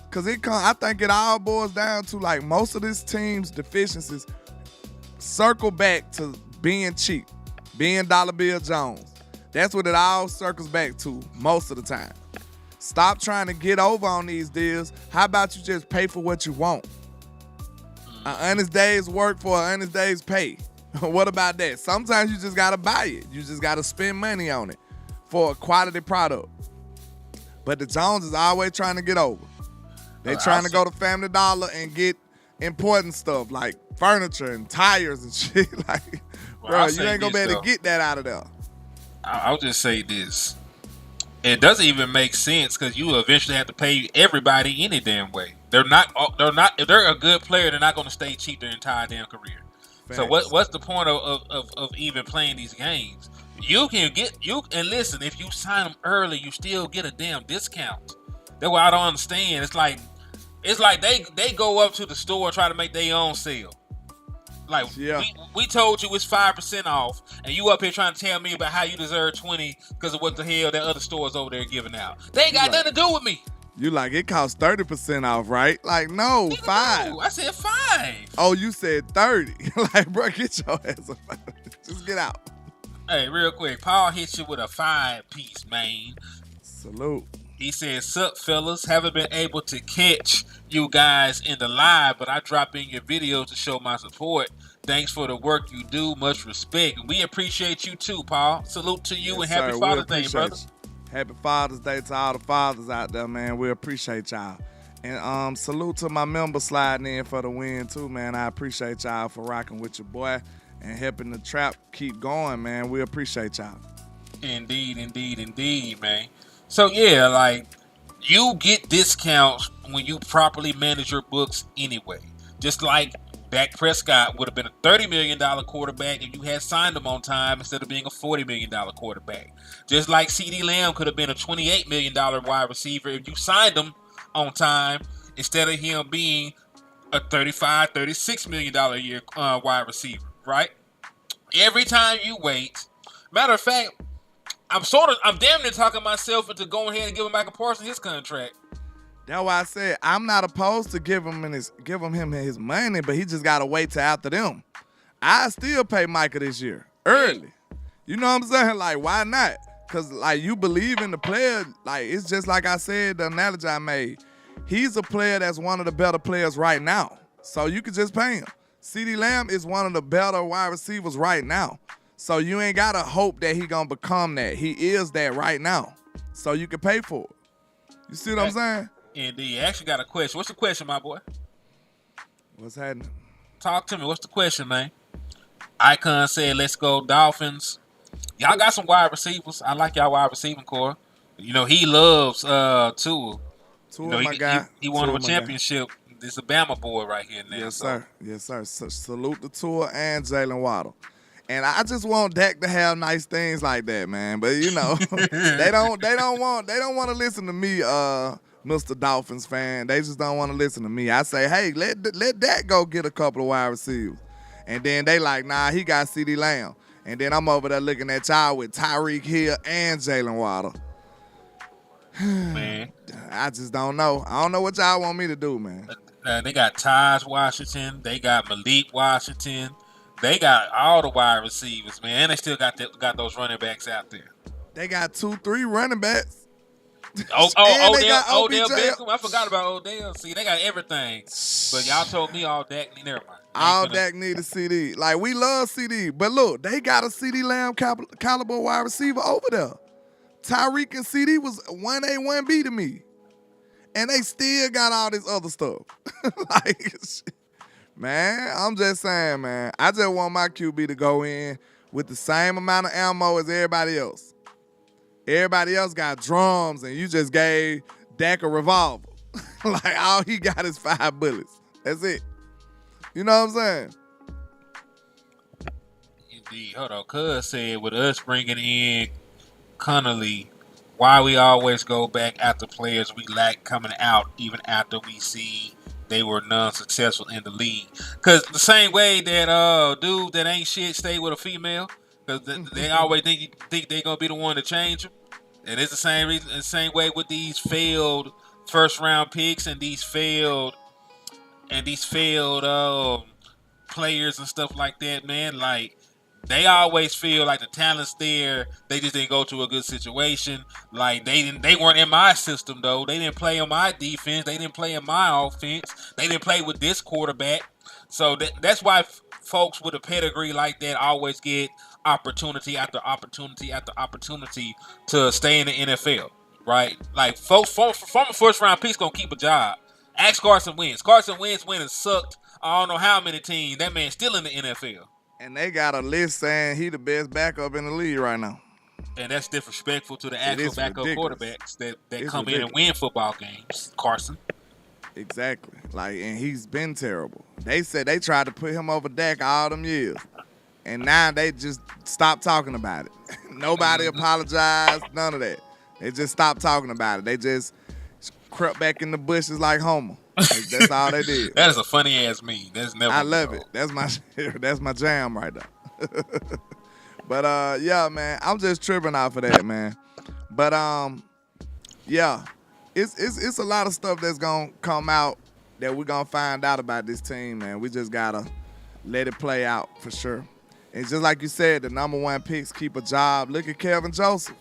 Because I think it all boils down to, like, most of this team's deficiencies circle back to being cheap, being Dollar Bill Jones. That's what it all circles back to most of the time. Stop trying to get over on these deals. How about you just pay for what you want? An honest day's work for an honest day's pay. What about that? Sometimes you just got to buy it. You just got to spend money on it for a quality product. But the Joneses always trying to get over. They trying to go to Family Dollar and get important stuff like furniture and tires and shit. Like, bro, you ain't gonna be able to get that out of there. I'll just say this. It doesn't even make sense because you eventually have to pay everybody any damn way. They're not. If they're a good player, they're not going to stay cheap their entire damn career. Facts. So what's the point of even playing these games? You can and listen. If you sign them early, you still get a damn discount. That's what I don't understand. It's like they go up to the store and try to make their own sale. Like, we told you it's 5% off, and you up here trying to tell me about how you deserve 20 because of what the hell that other stores over there giving out. They ain't got nothing to do with me. You like, it costs 30% off, right? Like, no, 5. No, I said 5. Oh, you said 30. Like, bro, get your ass up. Just get out. Hey, real quick, Paul hits you with a 5-piece, man. Salute. He says, sup, fellas. Haven't been able to catch you guys in the live, but I drop in your videos to show my support. Thanks for the work you do. Much respect. And we appreciate you too, Paul. Salute to you, and happy Father's Day, brother. Happy Father's Day to all the fathers out there, man. We appreciate y'all. And salute to my member sliding in for the win too, man. I appreciate y'all for rocking with your boy and helping the trap keep going, man. We appreciate y'all. Indeed, man. So, yeah, like, you get discounts when you properly manage your books anyway. Just like Dak Prescott would have been a $30 million quarterback if you had signed him on time instead of being a $40 million quarterback. Just like Ceedee Lamb could have been a $28 million wide receiver if you signed him on time instead of him being a $35, $36 million a year wide receiver, right? Every time you wait. Matter of fact, I'm damn near talking myself into going ahead and giving Michael Parsons his contract. That's why I said I'm not opposed to give him his money, but he just gotta wait till after them. I still pay Micah this year early. You know what I'm saying? Like, why not? Cause like, you believe in the player. Like, it's just like I said, the analogy I made. He's a player that's one of the better players right now, so you could just pay him. Ceedee Lamb is one of the better wide receivers right now. So you ain't got to hope that he going to become that. He is that right now. So you can pay for it. You see what I'm saying? Indeed. I actually got a question. What's the question, my boy? What's happening? Talk to me. What's the question, man? Icon said, let's go Dolphins. Y'all got some wide receivers. I like y'all wide receiving core. You know, he loves Tua. Tua, my guy. He won a championship. This is a Bama boy right here now. Yes, sir. Yes, sir. Salute to Tua and Jalen Waddle. And I just want Dak to have nice things like that, man. But you know, they don't want to listen to me, Mr. Dolphins fan. They just don't want to listen to me. I say, hey, let Dak go get a couple of wide receivers. And then they like, nah, he got Ceedee Lamb. And then I'm over there looking at y'all with Tyreek Hill and Jalen Waddle. Man, I just don't know. I don't know what y'all want me to do, man. They got Taj Washington. They got Malik Washington. They got all the wide receivers, man. And they still got those running backs out there. They got 2-3 running backs. Odell Beckham. I forgot about Odell. See, they got everything. But y'all told me all Dak. Never mind. All Dak need a CD. Like, we love CD. But look, they got a Ceedee Lamb caliber wide receiver over there. Tyreek and CD was 1A, 1B to me. And they still got all this other stuff. Like, man, I'm just saying, man. I just want my QB to go in with the same amount of ammo as everybody else. Everybody else got drums, and you just gave Dak a revolver. Like, all he got is 5 bullets. That's it. You know what I'm saying? Indeed. Hold on. Cuz said, with us bringing in Connolly, why we always go back after players we lack coming out even after we see they were non-successful in the league. Because the same way that dude that ain't shit stay with a female, because they always think they're gonna be the one to change them. And it's the same reason, the same way with these failed first round picks and these failed players and stuff like that, man. Like, they always feel like the talent's there. They just didn't go to a good situation. Like, they weren't in my system though. They didn't play on my defense. They didn't play in my offense. They didn't play with this quarterback. So that's why folks with a pedigree like that always get opportunity after opportunity after opportunity to stay in the NFL, right? Like, folks from a first round pick's gonna keep a job. Ask Carson Wentz. Carson Wentz went and sucked I don't know how many teams. That man's still in the NFL. And they got a list saying he the best backup in the league right now. And that's disrespectful to the actual backup quarterbacks that come ridiculous. in and win football games, Carson. Exactly. Like, and he's been terrible. They said they tried to put him over Dak all them years. And now they just stopped talking about it. Nobody apologized, none of that. They just stopped talking about it. They just crept back in the bushes like Homer. That's all they did. That is a funny ass meme. That's never. I love it. That's my jam right there. But yeah, man, I'm just tripping off of that, man. But yeah, it's a lot of stuff that's gonna come out that we're gonna find out about this team, man. We just gotta let it play out for sure. And just like you said, the number one picks keep a job. Look at Kevin Joseph.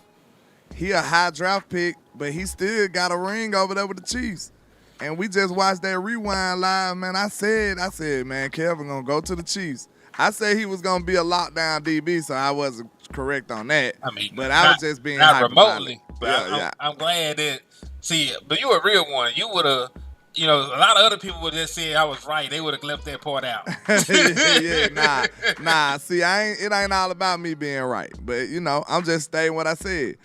He a high draft pick, but he still got a ring over there with the Chiefs. And we just watched that rewind live, man. I said, man, Kevin gonna go to the Chiefs. I said he was gonna be a lockdown DB, so I wasn't correct on that. I mean, but I was just being not remotely. But yeah, I'm glad that. See, but you a real one. You would have. You know, a lot of other people would just say I was right. They would have left that part out. Nah. See, it ain't all about me being right. But, you know, I'm just stating what I said.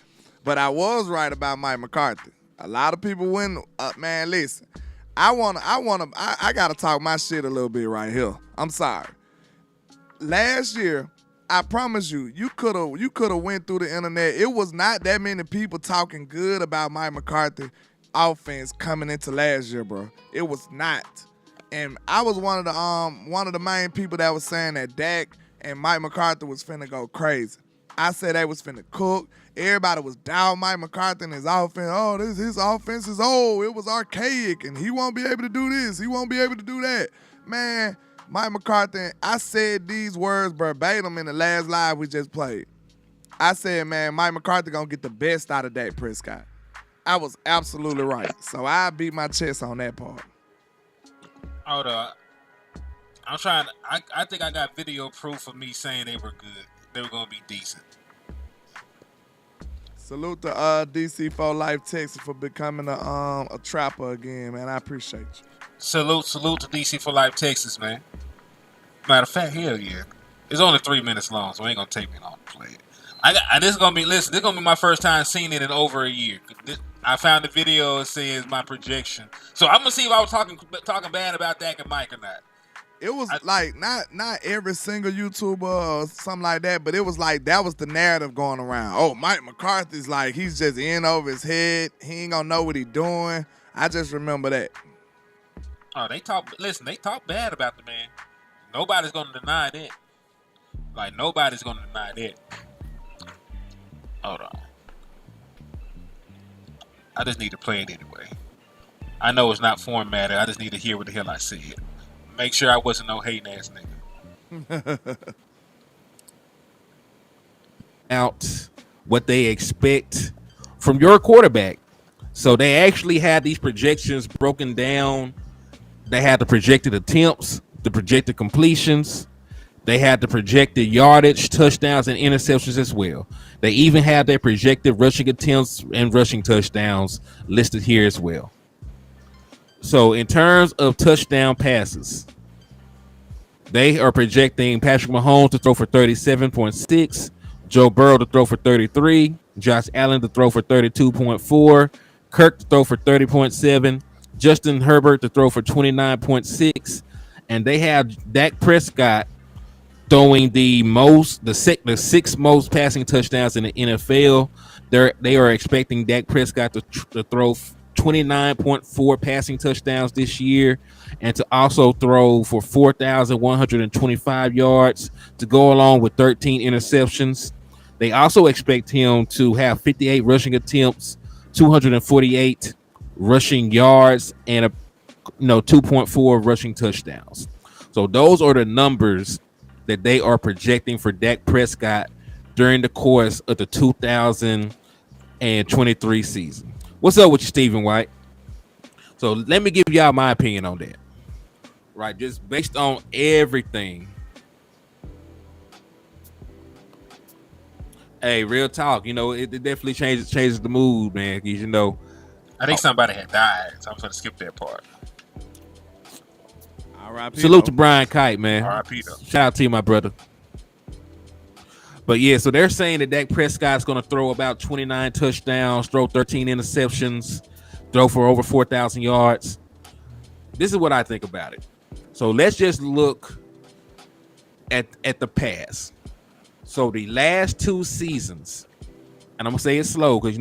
But I was right about Mike McCarthy. A lot of people wouldn't. Man, listen. I gotta talk my shit a little bit right here. I'm sorry. Last year, I promise you could have went through the internet. It was not that many people talking good about Mike McCarthy offense coming into last year, bro. It was not. And I was one of the main people that was saying that Dak and Mike McCarthy was finna go crazy. I said they was finna cook. Everybody was down Mike McCarthy and his offense. Oh, his offense is old. It was archaic, and he won't be able to do this. He won't be able to do that. Man, Mike McCarthy, I said these words verbatim in the last live we just played. I said, man, Mike McCarthy gonna get the best out of Dak Prescott. I was absolutely right. So I beat my chest on that part. Hold on. I'm trying. I think I got video proof of me saying they were good. They were gonna be decent. Salute to DC for Life Texas for becoming a trapper again, man. I appreciate you. Salute to DC for Life Texas, man. Matter of fact, hell yeah. It's only 3 minutes long, so it ain't gonna take me long to play it. This is gonna be my first time seeing it in over a year. I found the video. It says my projection. So I'm gonna see if I was talking bad about Dak and Mike or not. It was not every single YouTuber or something like that, but it was like that was the narrative going around. Oh, Mike McCarthy's like he's just in over his head. He ain't gonna know what he's doing. I just remember that. Oh, they talk bad about the man. Nobody's gonna deny that. Like, nobody's gonna deny that. Hold on. I just need to play it anyway. I know it's not formatted. I just need to hear what the hell I said. Make sure I wasn't no hating ass nigga. Out what they expect from your quarterback. So they actually had these projections broken down. They had the projected attempts, the projected completions. They had the projected yardage, touchdowns, and interceptions as well. They even had their projected rushing attempts and rushing touchdowns listed here as well. So in terms of touchdown passes, they are projecting Patrick Mahomes to throw for 37.6, Joe Burrow to throw for 33, Josh Allen to throw for 32.4, Kirk to throw for 30.7, Justin Herbert to throw for 29.6, and they have Dak Prescott throwing the sixth most passing touchdowns in the NFL. They are expecting Dak Prescott to throw 29.4 passing touchdowns this year, and to also throw for 4,125 yards to go along with 13 interceptions. They also expect him to have 58 rushing attempts, 248 rushing yards, and 2.4 rushing touchdowns. So those are the numbers that they are projecting for Dak Prescott during the course of the 2023 season. What's up with you, Stephen White? So let me give y'all my opinion on that. Right, just based on everything. Hey, real talk. It definitely changes the mood, man. Because I think somebody had died, so I'm going to skip that part. R.I.P. Salute to Brian Kite, man. R.I.P. Shout out to you, my brother. But yeah, so they're saying that Dak Prescott's going to throw about 29 touchdowns, throw 13 interceptions, throw for over 4,000 yards. This is what I think about it. So let's just look at the past. So the last 2 seasons, and I'm going to say it slow because,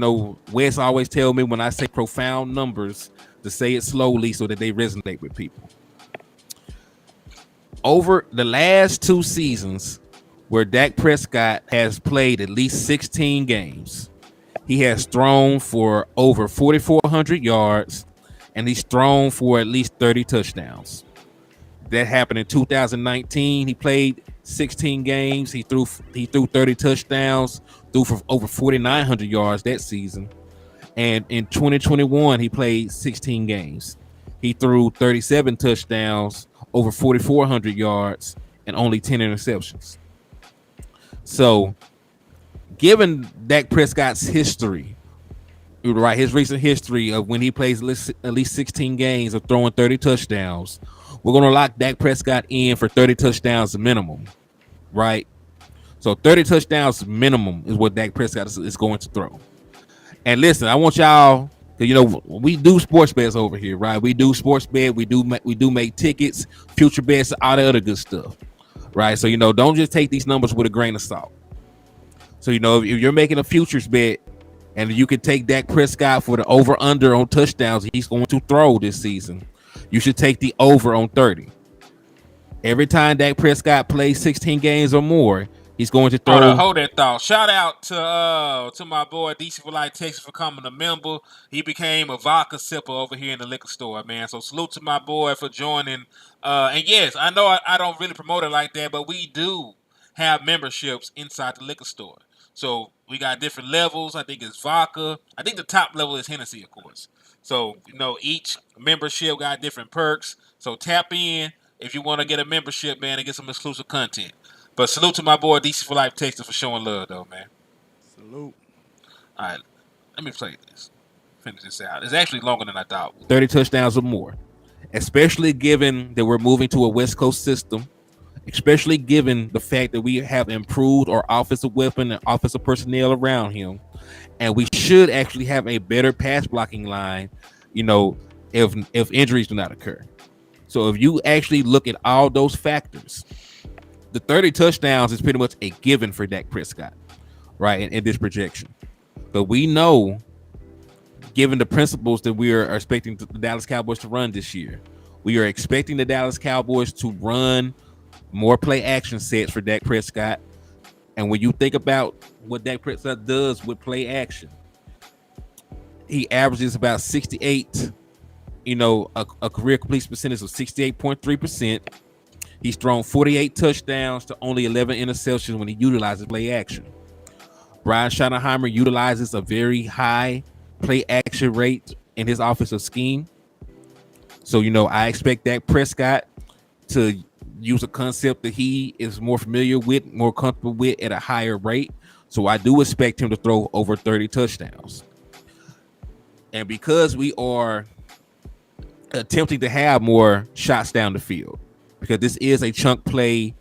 Wes always tell me when I say profound numbers to say it slowly so that they resonate with people. Over the last 2 seasons where Dak Prescott has played at least 16 games, he has thrown for over 4,400 yards, and he's thrown for at least 30 touchdowns. That happened in 2019. He played 16 games. He threw 30 touchdowns, threw for over 4,900 yards that season. And in 2021, he played 16 games. He threw 37 touchdowns, over 4,400 yards, and only 10 interceptions. So, given Dak Prescott's history, right, his recent history of when he plays at least 16 games of throwing 30 touchdowns, we're going to lock Dak Prescott in for 30 touchdowns minimum, right? So 30 touchdowns minimum is what Dak Prescott is going to throw. And listen, I want y'all, we do sports bets over here, right? We do sports bet, we do make tickets, future bets, all the other good stuff, right? So don't just take these numbers with a grain of salt. So if you're making a futures bet and you can take Dak Prescott for the over under on touchdowns he's going to throw this season, you should take the over on 30. Every time Dak Prescott plays 16 games or more, he's going to throw. Hold that thought. Shout out to my boy DC for Life Texas for coming a member. He became a vodka sipper over here in the liquor store, man. So salute to my boy for joining. And yes, I know I don't really promote it like that, but we do have memberships inside the liquor store. So we got different levels. I think it's vodka. I think the top level is Hennessy, of course. So each membership got different perks. So tap in if you want to get a membership, man, and get some exclusive content. But salute to my boy DC for Life Texas for showing love, though, man. Salute. All right, let me play this. Finish this out. It's actually longer than I thought. 30 touchdowns or more, especially given that we're moving to a West Coast system, especially given the fact that we have improved our offensive weapon and offensive personnel around him, and we should actually have a better pass blocking line, if injuries do not occur. So if you actually look at all those factors, the 30 touchdowns is pretty much a given for Dak Prescott, right, in this projection. But we know, given the principles that we are expecting the Dallas Cowboys to run this year, we are expecting the Dallas Cowboys to run more play action sets for Dak Prescott. And when you think about what Dak Prescott does with play action, he averages about 68, a career completion percentage of 68.3%. He's thrown 48 touchdowns to only 11 interceptions when he utilizes play action. Brian Schottenheimer utilizes a very high play action rate in his offensive scheme. So, I expect Dak Prescott to use a concept that he is more familiar with, more comfortable with at a higher rate. So I do expect him to throw over 30 touchdowns. And because we are attempting to have more shots down the field, because this is a chunk play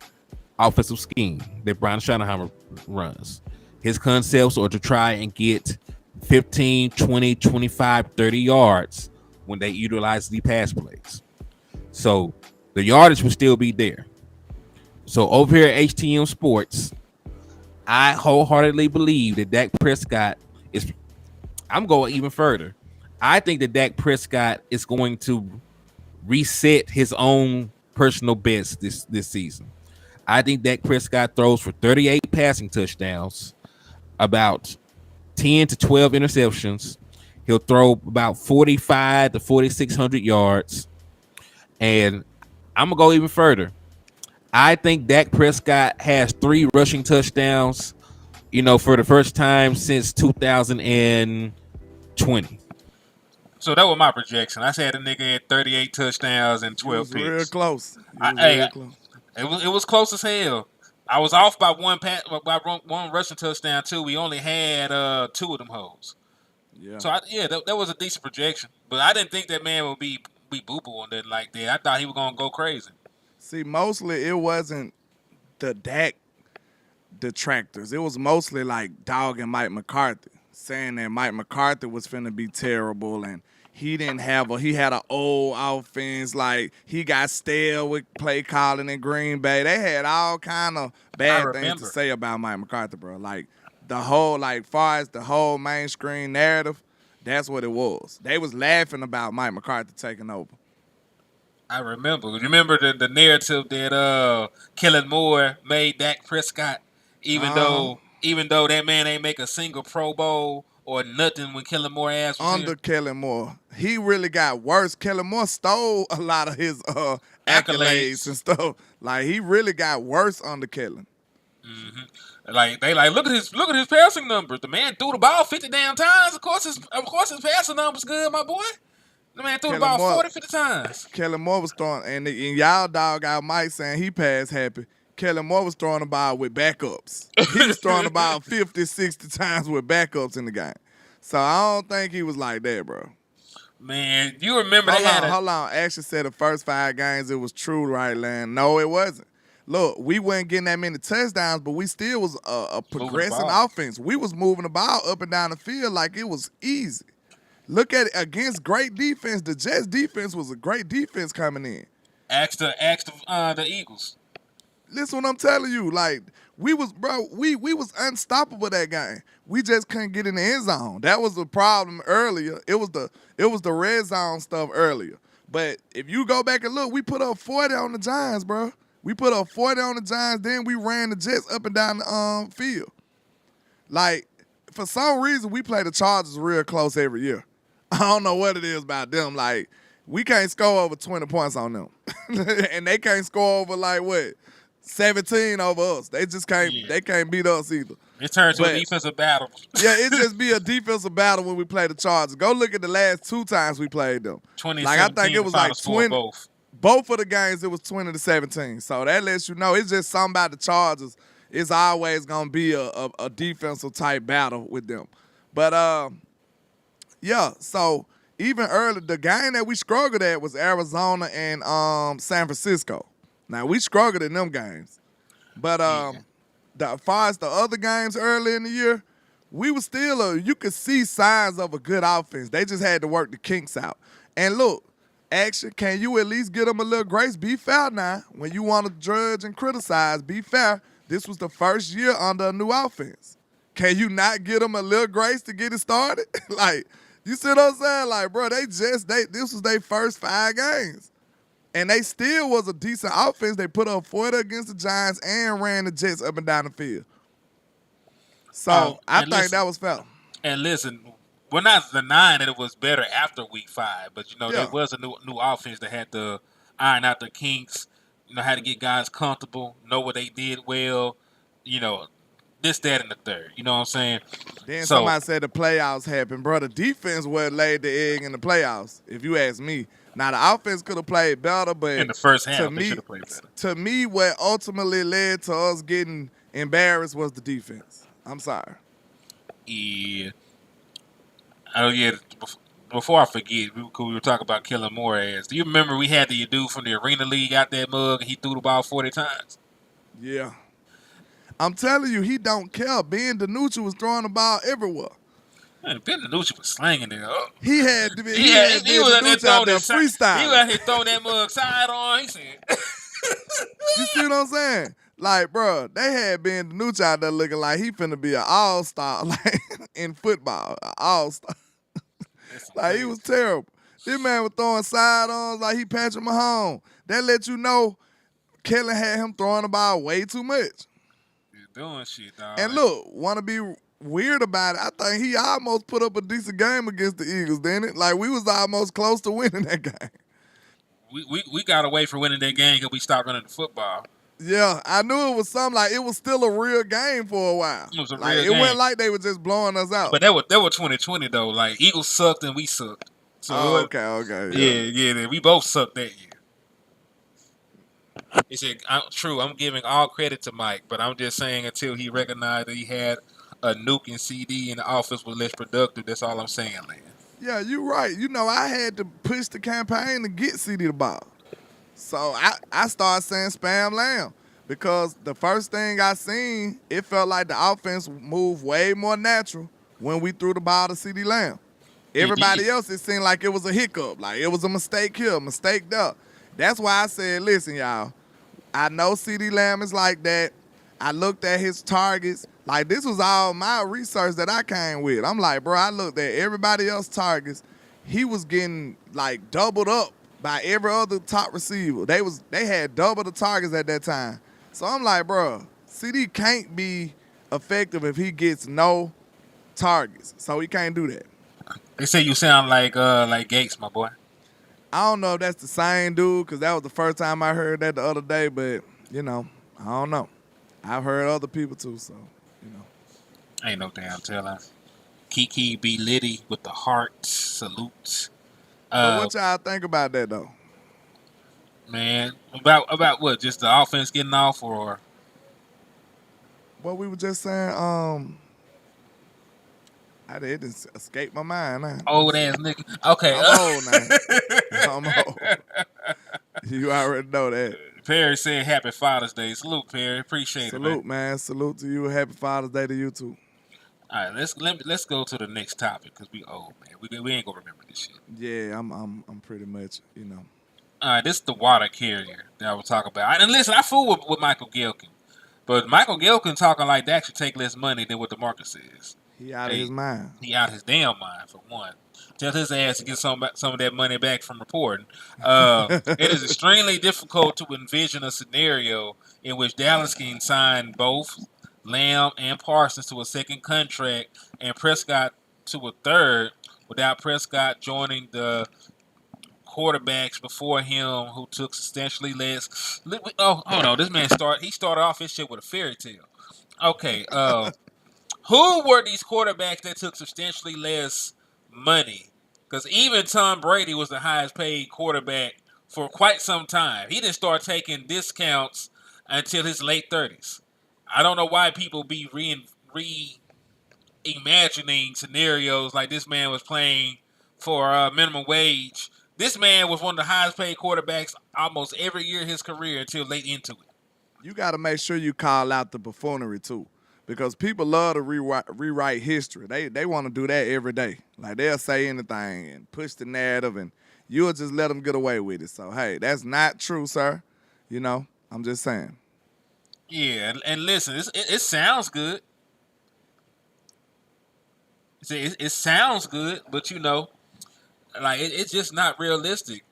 offensive scheme that Brian Schottenheimer runs, his concepts are to try and get 15, 20, 25, 30 yards when they utilize the pass plays. So the yardage will still be there. So over here at HTM Sports, I wholeheartedly believe that Dak Prescott I'm going even further. I think that Dak Prescott is going to reset his own personal best this season. I think Dak Prescott throws for 38 passing touchdowns, about 10 to 12 interceptions. He'll throw about 45 to 4,600 yards. And I'm going to go even further. I think Dak Prescott has 3 rushing touchdowns, for the first time since 2020. So that was my projection. I said the nigga had 38 touchdowns and 12 Real picks. close. Real close. It was close as hell. I was off by one rushing touchdown too. We only had 2 of them hoes. Yeah. So that was a decent projection. But I didn't think that man would be boo-boo on that like that. I thought he was gonna go crazy. See, mostly it wasn't the Dak detractors. It was mostly like dogging Mike McCarthy, saying that Mike McCarthy was finna be terrible and he had an old offense, like he got stale with play calling in Green Bay. They had all kind of bad things to say about Mike McCarthy, bro. Like the whole, far as the whole mainstream narrative, that's what it was. They was laughing about Mike McCarthy taking over. I remember. Remember the narrative that Kellen Moore made Dak Prescott, even though that man ain't make a single Pro Bowl or nothing when Kellen Moore ass was under Kellen Moore. He really got worse. Kellen Moore stole a lot of his accolades and stuff. Like he really got worse under Kellen. Mm-hmm. Look at his passing numbers. The man threw the ball 50 damn times. Of course his passing numbers good, my boy. The man threw the ball 40, 50 times. Kellen Moore was throwing, and y'all dog out Mike saying he passed happy. Kellen Moore was throwing the ball with backups. He was throwing the ball 50, 60 times with backups in the game. So I don't think he was like that, bro. Man, you remember Hold on. Actually said the first 5 games it was true, right, Land? No, it wasn't. Look, we weren't getting that many touchdowns, but we still was a progressing offense. We was moving the ball up and down the field like it was easy. Look at it against great defense. The Jets defense was a great defense coming in. Ask the Eagles. Listen what I'm telling you. Like, we was unstoppable that game. We just couldn't get in the end zone. That was the problem earlier. It was the red zone stuff earlier. But if you go back and look, we put up 40 on the Giants, bro. We put up 40 on the Giants, then we ran the Jets up and down the field. Like, for some reason, we play the Chargers real close every year. I don't know what it is about them. Like, we can't score over 20 points on them. And they can't score over, 17 over us. They just can't They can't beat us either. It turns to a defensive battle. Yeah, it just be a defensive battle when we play the Chargers. Go look at the last 2 times we played them. I think it was 20. Both of the games, it was 20-17. So that lets you know it's just something about the Chargers. It's always going to be a defensive type battle with them. But, so even early, the game that we struggled at was Arizona and San Francisco. Now, we struggled in them games. But as far as the other games early in the year, we were still you could see signs of a good offense. They just had to work the kinks out. And look, Action, can you at least give them a little grace? Be fair now. When you want to judge and criticize, be fair. This was the first year under a new offense. Can you not give them a little grace to get it started? You see what I'm saying? Bro, this was their first 5 games. And they still was a decent offense. They put up 40 against the Giants and ran the Jets up and down the field. So I think that was fair. And listen, we're not denying that it was better after week 5, but there was a new offense that had to iron out the kinks, how to get guys comfortable, know what they did well, this, that, and the third. You know what I'm saying? Then somebody said the playoffs happened. Bro, the defense would laid the egg in the playoffs, if you ask me. Now, the offense could have played better, but in the first half, they should have played better. To me, what ultimately led to us getting embarrassed was the defense. I'm sorry. Yeah. Oh, yeah. Before I forget, we were talking about Kellen Moore ass. Do you remember we had the dude from the Arena League out that mug and he threw the ball 40 times? Yeah. I'm telling you, he don't care. Ben DiNucci was throwing the ball everywhere. Man, Ben DiNucci was slanging it up. He was out there freestyle. He was out here throwing that mug side on. He said, you see what I'm saying? Bro, they had Ben DiNucci out there looking like he finna be an all-star in football, an all-star. Like, he was terrible. This man was throwing sidearms like he Patrick Mahomes. That let you know Kellen had him throwing the ball way too much. He's doing shit, dog. And look, want to be weird about it, I think he almost put up a decent game against the Eagles, didn't it? Like, we was almost close to winning that game. We got away from winning that game because we stopped running the football. Yeah, I knew it was something like it was still a real game for a while. It was a like, real it game. wasn't like they were just blowing us out. But that was 2020 though. Like Eagles sucked and we sucked. So okay. Yeah, we both sucked that year. He said, "True, I'm giving all credit to Mike, but I'm just saying until he recognized that he had a nuke and CD and the offense was less productive. That's all I'm saying, man." Yeah, you're right. You know, I had to push the campaign to get Ceedee the ball. So I started saying spam Lamb because the first thing I seen, it felt like the offense moved way more natural when we threw the ball to Ceedee Lamb. Everybody else, it seemed like it was a hiccup, like it was a mistake here, a mistake there. That's why I said, listen, y'all, I know Ceedee Lamb is like that. I looked at his targets. Like, this was all my research that I came with. I'm like, bro, I looked at everybody else's targets. He was getting, like, doubled up by every other top receiver. They had double the targets at that time. So I'm like, bro, CD can't be effective if he gets no targets. So he can't do that. They say you sound like Gates, my boy. I don't know if that's the same dude because that was the first time I heard that the other day, but, you know, I don't know. I've heard other people too, so, you know. Ain't no damn telling. Kiki B. Liddy with the heart salute. But what y'all think about that, though? Man, about what? Just the offense getting off, or What we were just saying, it didn't escape my mind. Now. old ass nigga. Okay, I'm old now. I'm old. You already know that. Perry said Happy Father's Day. Salute, Perry. Appreciate it, man. Salute, man. Salute to you. Happy Father's Day to you too. All right, let's go to the next topic because we old, man. We ain't gonna remember this shit. Yeah, I'm pretty much, you know. All right, this is the water carrier that I was talking about. And listen, I fool with Michael Gilkin, but Michael Gilkin talking like Dak should take less money than what the market says. He out of his mind. He out his damn mind, for one. Tell his ass to get some of that money back from reporting. It is extremely difficult to envision a scenario in which Dallas can sign both Lamb and Parsons to a second contract and Prescott to a third without Prescott joining the quarterbacks before him who took substantially less. Oh, hold on. This man started off his shit with a fairy tale. Okay, who were these quarterbacks that took substantially less money? Because even Tom Brady was the highest paid quarterback for quite some time. He didn't start taking discounts until his late 30s. I don't know why people be reimagining scenarios like this man was playing for minimum wage. This man was one of the highest paid quarterbacks almost every year of his career until late into it. You got to make sure you call out the buffoonery too. Because people love to rewrite history. They want to do that every day. Like, they'll say anything and push the narrative, and you'll just let them get away with it. So, hey, that's not true, sir. You know, I'm just saying. Yeah, and listen, it sounds good. It sounds good, but, you know, like, it's just not realistic.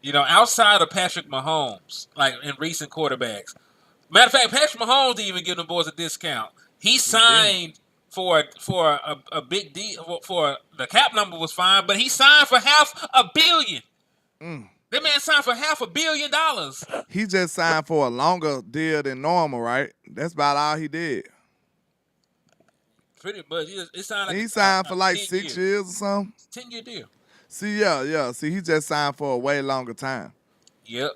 You know, outside of Patrick Mahomes, like, in recent quarterbacks. Matter of fact, Patrick Mahomes didn't even give them boys a discount. He signed for a big deal. For the cap number was fine, but he signed for $500 million. That man signed for $500 million. He just signed for a longer deal than normal, right? That's about all he did. Pretty much. He signed, he signed for like 6 years or something. 10-year deal. See, yeah. See, he just signed for a way longer time. Yep.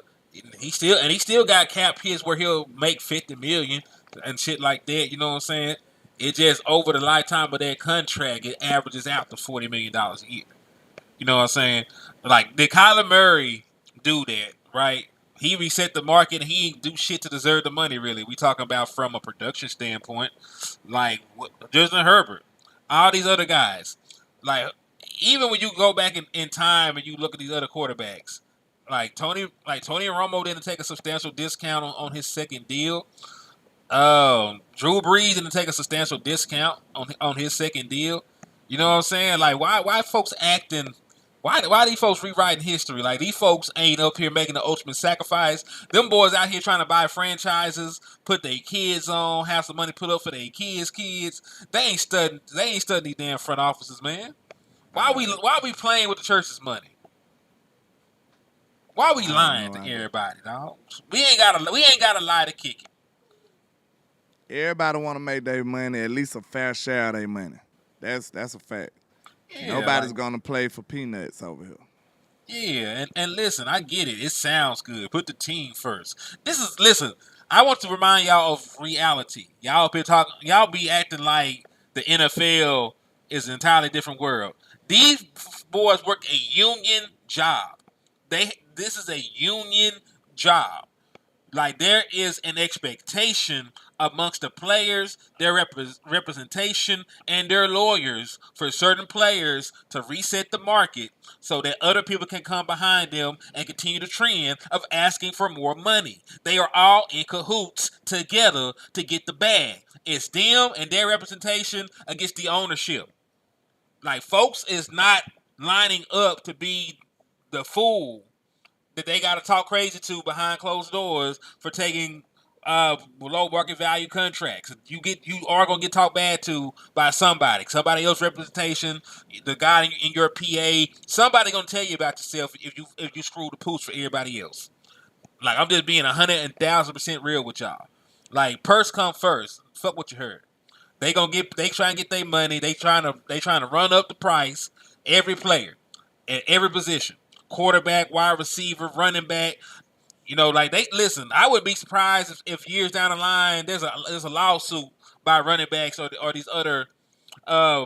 He still got cap hits where he'll make $50 million and shit like that. You know what I'm saying? It just over the lifetime of that contract, it averages out to $40 million a year. You know what I'm saying? Like, did Kyler Murray do that? Right? He reset the market. And he ain't do shit to deserve the money. Really, we talking about from a production standpoint. Like Justin Herbert, all these other guys. Like, even when you go back in time and you look at these other quarterbacks. Like Tony Romo didn't take a substantial discount on his second deal. Drew Brees didn't take a substantial discount on his second deal. You know what I'm saying? Like, why folks acting? Why these folks rewriting history? Like, these folks ain't up here making the ultimate sacrifice. Them boys out here trying to buy franchises, put their kids on, have some money put up for their kids. They ain't studying. They ain't studying these damn front offices, man. Why we playing with the church's money? Why we lying to everybody, dog? We ain't gotta lie to kick it. Everybody want to make their money, at least a fair share of their money. That's a fact. Yeah, Nobody's gonna play for peanuts over here. Yeah, and listen, I get it. It sounds good. Put the team first. Listen, I want to remind y'all of reality. Y'all be acting like the NFL is an entirely different world. These boys work a union job. This is a union job. Like, there is an expectation amongst the players, their representation, and their lawyers for certain players to reset the market so that other people can come behind them and continue the trend of asking for more money. They are all in cahoots together to get the bag. It's them and their representation against the ownership. Like, folks is not lining up to be the fool that they got to talk crazy to behind closed doors for taking low market value contracts. You are gonna get talked bad to by somebody else's representation, the guy in your PA. Somebody gonna tell you about yourself if you screw the pooch for everybody else. Like, I'm just being 100,000% real with y'all. Like, purse come first. Fuck what you heard. They try and get their money. They trying to run up the price. Every player at every position. Quarterback, wide receiver, running back, like I would be surprised if years down the line there's a lawsuit by running backs or these other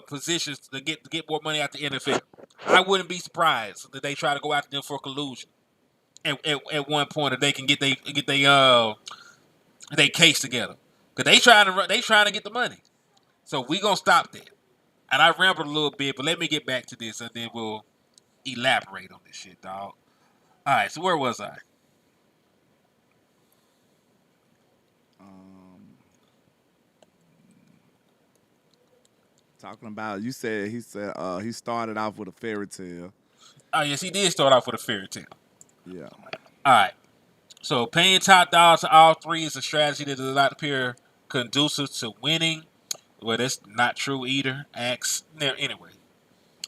positions to get more money out the NFL. I wouldn't be surprised that they try to go after them for collusion at one point, if they can get they case together, because they trying to get the money. So we gonna stop that. And I rambled a little bit, but let me get back to this, and then we'll elaborate on this shit, dog. All right, so where was I? Talking about, he said he started off with a fairy tale. Oh, yes, he did start off with a fairy tale. Yeah. All right. So paying top dollars to all three is a strategy that does not appear conducive to winning. Well, that's not true either. Anyway,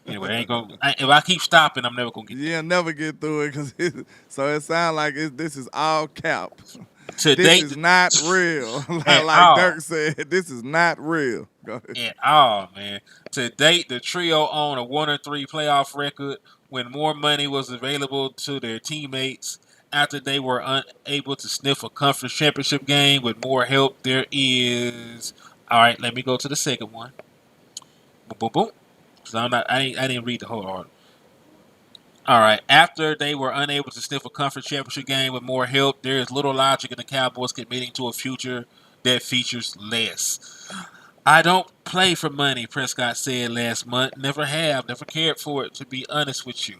ain't gonna. If I keep stopping, I'm never gonna get. Yeah, never get through it, so it sounds like this is all cap. This is not real. like Dirk said, this is not real. Go ahead. At all, man. To date, the trio own a 1-3 playoff record when more money was available to their teammates after they were unable to sniff a conference championship game. With more help, there is. All right, let me go to the second one. Boom, boom, boom. So I didn't read the whole article. All right. After they were unable to sniff a conference championship game with more help, there is little logic in the Cowboys committing to a future that features less. I don't play for money, Prescott said last month. Never have, never cared for it, to be honest with you.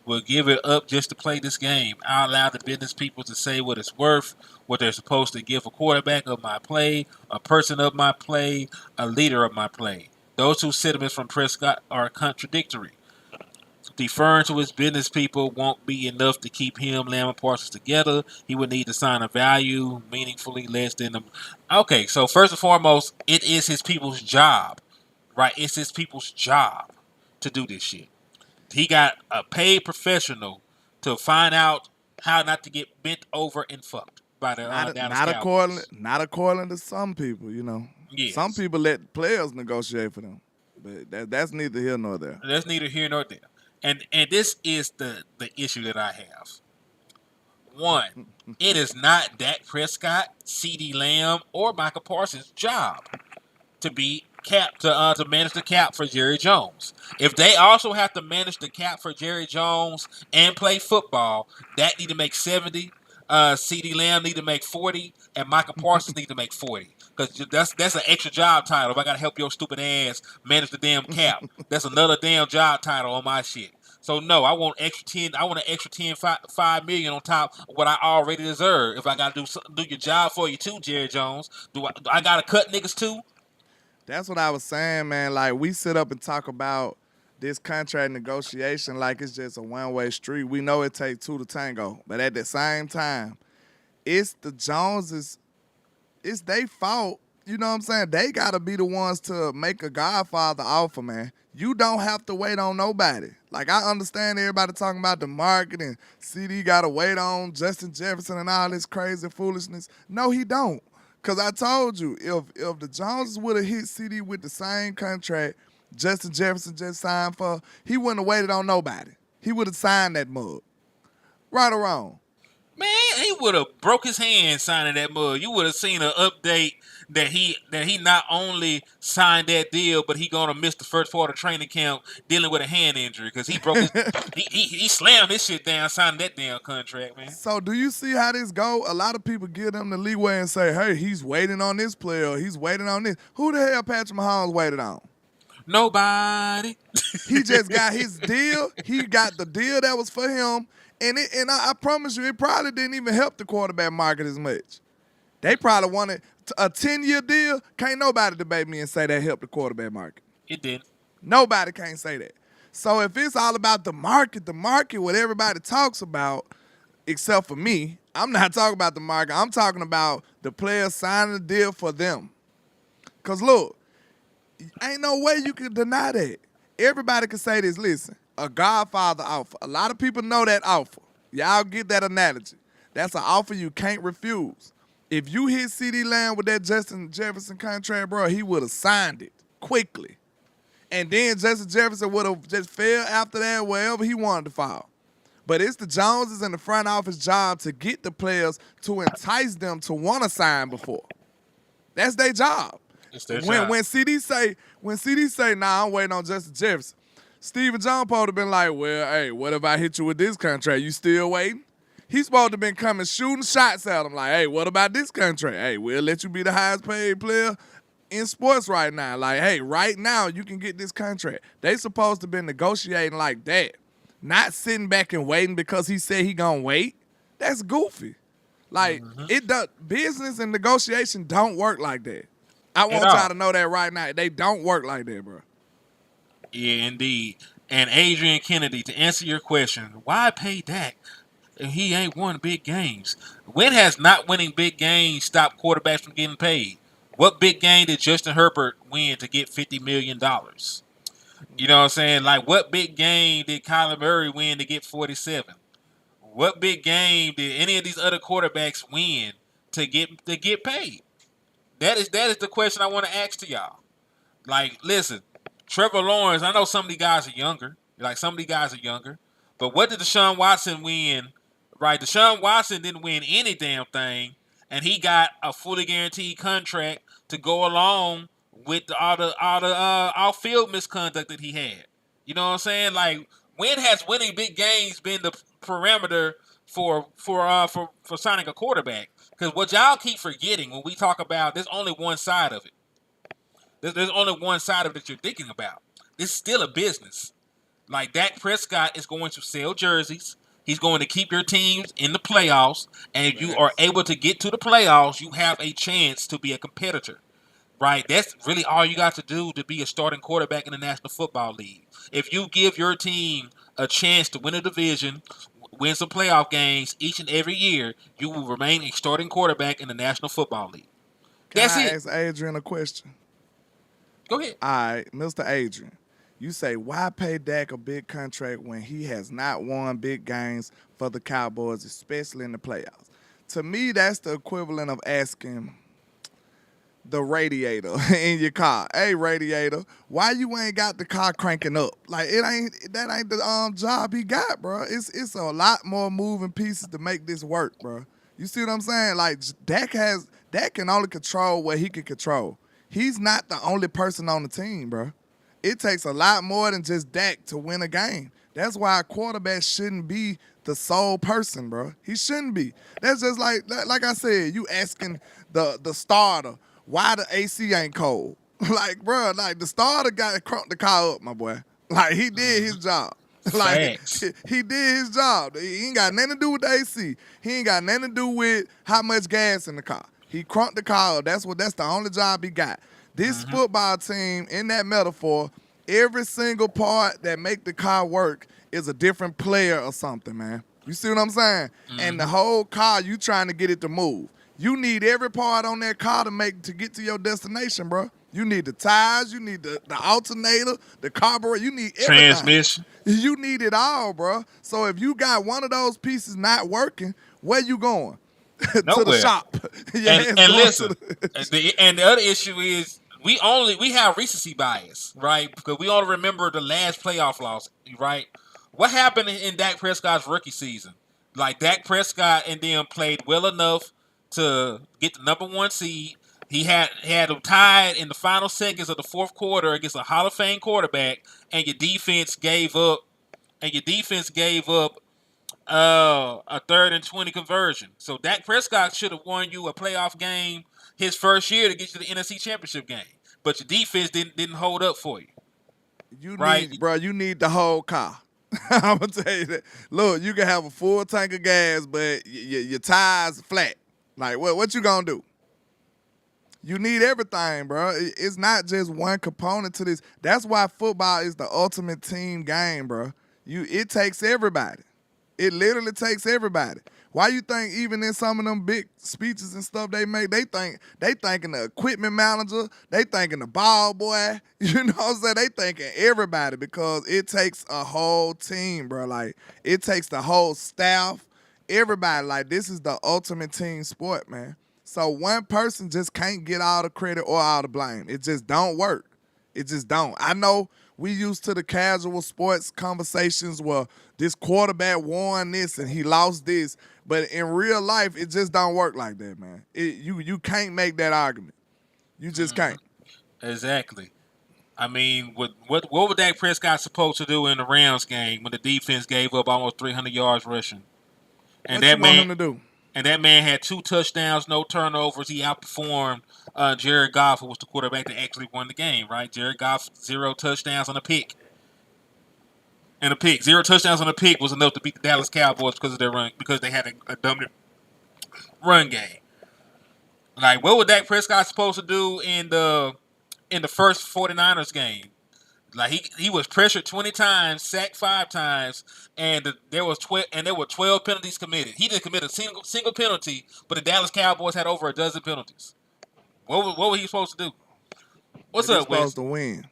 We'll give it up just to play this game. I'll allow the business people to say what it's worth, what they're supposed to give a quarterback of my play, a person of my play, a leader of my play. Those two sentiments from Prescott are contradictory. Deferring to his business people won't be enough to keep him, Lamb, and Parsons together. He would need to sign a value meaningfully less than them. Okay, so first and foremost, it is his people's job, right? It's his people's job to do this shit. He got a paid professional to find out how not to get bent over and fucked by the Dallas Cowboys. Not according to some people, Yes. Some people let players negotiate for them, but that's neither here nor there. That's neither here nor there. And this is the issue that I have. One, it is not Dak Prescott, Ceedee Lamb, or Michael Parsons' job to be to manage the cap for Jerry Jones. If they also have to manage the cap for Jerry Jones and play football, Dak need to make 70, Ceedee Lamb need to make 40, and Michael Parsons need to make 40. Because that's an extra job title. If I got to help your stupid ass manage the damn cap, that's another damn job title on my shit. So no, I want extra 10. I want an extra 10, $5 million on top of what I already deserve. If I got to do your job for you too, Jerry Jones, do I got to cut niggas too? That's what I was saying, man. Like, we sit up and talk about this contract negotiation like it's just a one-way street. We know it takes two to tango. But at the same time, it's the Joneses, it's their fault. You know what I'm saying? They got to be the ones to make a Godfather offer, man. You don't have to wait on nobody. Like, I understand everybody talking about the market and CD got to wait on Justin Jefferson and all this crazy foolishness. No, he don't. Because I told you, if the Joneses would have hit CD with the same contract Justin Jefferson just signed for, he wouldn't have waited on nobody. He would have signed that mug. Right or wrong? Man, he would have broke his hand signing that mug. You would have seen an update that he not only signed that deal, but he gonna miss the first part of training camp dealing with a hand injury because he broke his he slammed this shit down signing that damn contract, man. So do you see how this go? A lot of people give them the leeway and say, hey, he's waiting on this player, or he's waiting on this. Who the hell Patrick Mahomes waited on? Nobody. He just got his deal. He got the deal that was for him. And I promise you, it probably didn't even help the quarterback market as much. They probably wanted a 10-year deal. Can't nobody debate me and say that helped the quarterback market. It did. Nobody can't say that. So if it's all about the market, what everybody talks about, except for me, I'm not talking about the market. I'm talking about the players signing a deal for them. Because, look, ain't no way you can deny that. Everybody can say this. Listen, a Godfather offer. A lot of people know that offer. Y'all get that analogy. That's an offer you can't refuse. If you hit Ceedee Lamb with that Justin Jefferson contract, bro, he would have signed it quickly. And then Justin Jefferson would have just fell after that wherever he wanted to fall. But it's the Joneses and the front office job to get the players to entice them to want to sign before. That's their job. It's their job. When CD say, nah, I'm waiting on Justin Jefferson, Stephen John supposed to have been like, well, hey, what if I hit you with this contract? You still waiting? He's supposed to have been coming shooting shots at him like, hey, what about this contract? Hey, we'll let you be the highest paid player in sports right now. Like, hey, right now you can get this contract. They supposed to have been negotiating like that, not sitting back and waiting because he said he gonna wait. That's goofy. Like, business and negotiation don't work like that. I want y'all to know that right now. They don't work like that, bro. Yeah, indeed. And Adrian Kennedy, to answer your question, why pay Dak if he ain't won big games? When has not winning big games stopped quarterbacks from getting paid? What big game did Justin Herbert win to get $50 million? You know what I'm saying? Like, what big game did Kyler Murray win to get 47? What big game did any of these other quarterbacks win to get paid? That is the question I want to ask to y'all. Like, listen, Trevor Lawrence, I know some of these guys are younger. But what did Deshaun Watson win? Right, Deshaun Watson didn't win any damn thing, and he got a fully guaranteed contract to go along with all the off-field misconduct that he had. You know what I'm saying? Like, when has winning big games been the parameter for signing a quarterback? Because what y'all keep forgetting when we talk about, there's only one side of it. There's only one side of it that you're thinking about. It's still a business. Like, Dak Prescott is going to sell jerseys. He's going to keep your teams in the playoffs. And if you are able to get to the playoffs, you have a chance to be a competitor. Right? That's really all you got to do to be a starting quarterback in the National Football League. If you give your team a chance to win a division, win some playoff games each and every year, you will remain a starting quarterback in the National Football League. That's it. Can I ask Adrian a question? Go ahead. All right, Mr. Adrian, you say, why pay Dak a big contract when he has not won big games for the Cowboys, especially in the playoffs? To me, that's the equivalent of asking the radiator in your car, hey, radiator, why you ain't got the car cranking up? Like, that ain't the job he got, bro. It's a lot more moving pieces to make this work, bro. You see what I'm saying? Like, Dak can only control what he can control. He's not the only person on the team, bro. It takes a lot more than just Dak to win a game. That's why a quarterback shouldn't be the sole person, bro. He shouldn't be. That's just like I said, you asking the starter why the AC ain't cold. Like, bro, like, the starter got crunked the car up, my boy. Like, he did his job. Like, he did his job. He ain't got nothing to do with the AC. He ain't got nothing to do with how much gas in the car. He crunked the car up. That's the only job he got. This football team, in that metaphor, every single part that make the car work is a different player or something, man. You see what I'm saying? And the whole car, you trying to get it to move. You need every part on that car to get to your destination, bro. You need the tires, you need the alternator, the carburetor, you need everything. Transmission. You need it all, bro. So if you got one of those pieces not working, where you going? To the Nowhere. shop. And listen, and the other issue is we have recency bias, right? Because we only remember the last playoff loss, right? What happened in Dak Prescott's rookie season? Like Dak Prescott and them played well enough to get the number 1 seed. He had them tied in the final seconds of the fourth quarter against a Hall of Fame quarterback, and your defense gave up. A 3rd and 20 conversion. So Dak Prescott should have won you a playoff game his first year to get you to the NFC Championship game, but your defense didn't hold up for you. You right? You need the whole car. I'm gonna tell you that. Look, you can have a full tank of gas, but your tires flat. Like what you gonna do? You need everything, bro. It's not just one component to this. That's why football is the ultimate team game, bro. It takes everybody. It literally takes everybody. Why you think even in some of them big speeches and stuff they make, they thinking the equipment manager, they thinking the ball boy, you know what I'm saying? They thinking everybody because it takes a whole team, bro. Like, it takes the whole staff, everybody. Like, this is the ultimate team sport, man. So one person just can't get all the credit or all the blame. It just don't work. It just don't. I know we used to the casual sports conversations where this quarterback won this and he lost this, but in real life, it just don't work like that, man. You can't make that argument. You just can't. Exactly. I mean, what was Dak Prescott supposed to do in the Rams game when the defense gave up almost 300 yards rushing? And what you want him to do? And that man had 2 touchdowns, no turnovers. He outperformed Jared Goff, who was the quarterback that actually won the game, right? Jared Goff, 0 touchdowns on a pick. And a pick. 0 touchdowns on a pick was enough to beat the Dallas Cowboys because of their run, because they had a dominant run game. Like, what was Dak Prescott supposed to do in the first 49ers game? Like he was pressured 20 times, sacked 5 times, and there were 12 penalties committed. He didn't commit a single penalty, but the Dallas Cowboys had over a dozen penalties. What was he supposed to do? What's up, Wes? Supposed to win.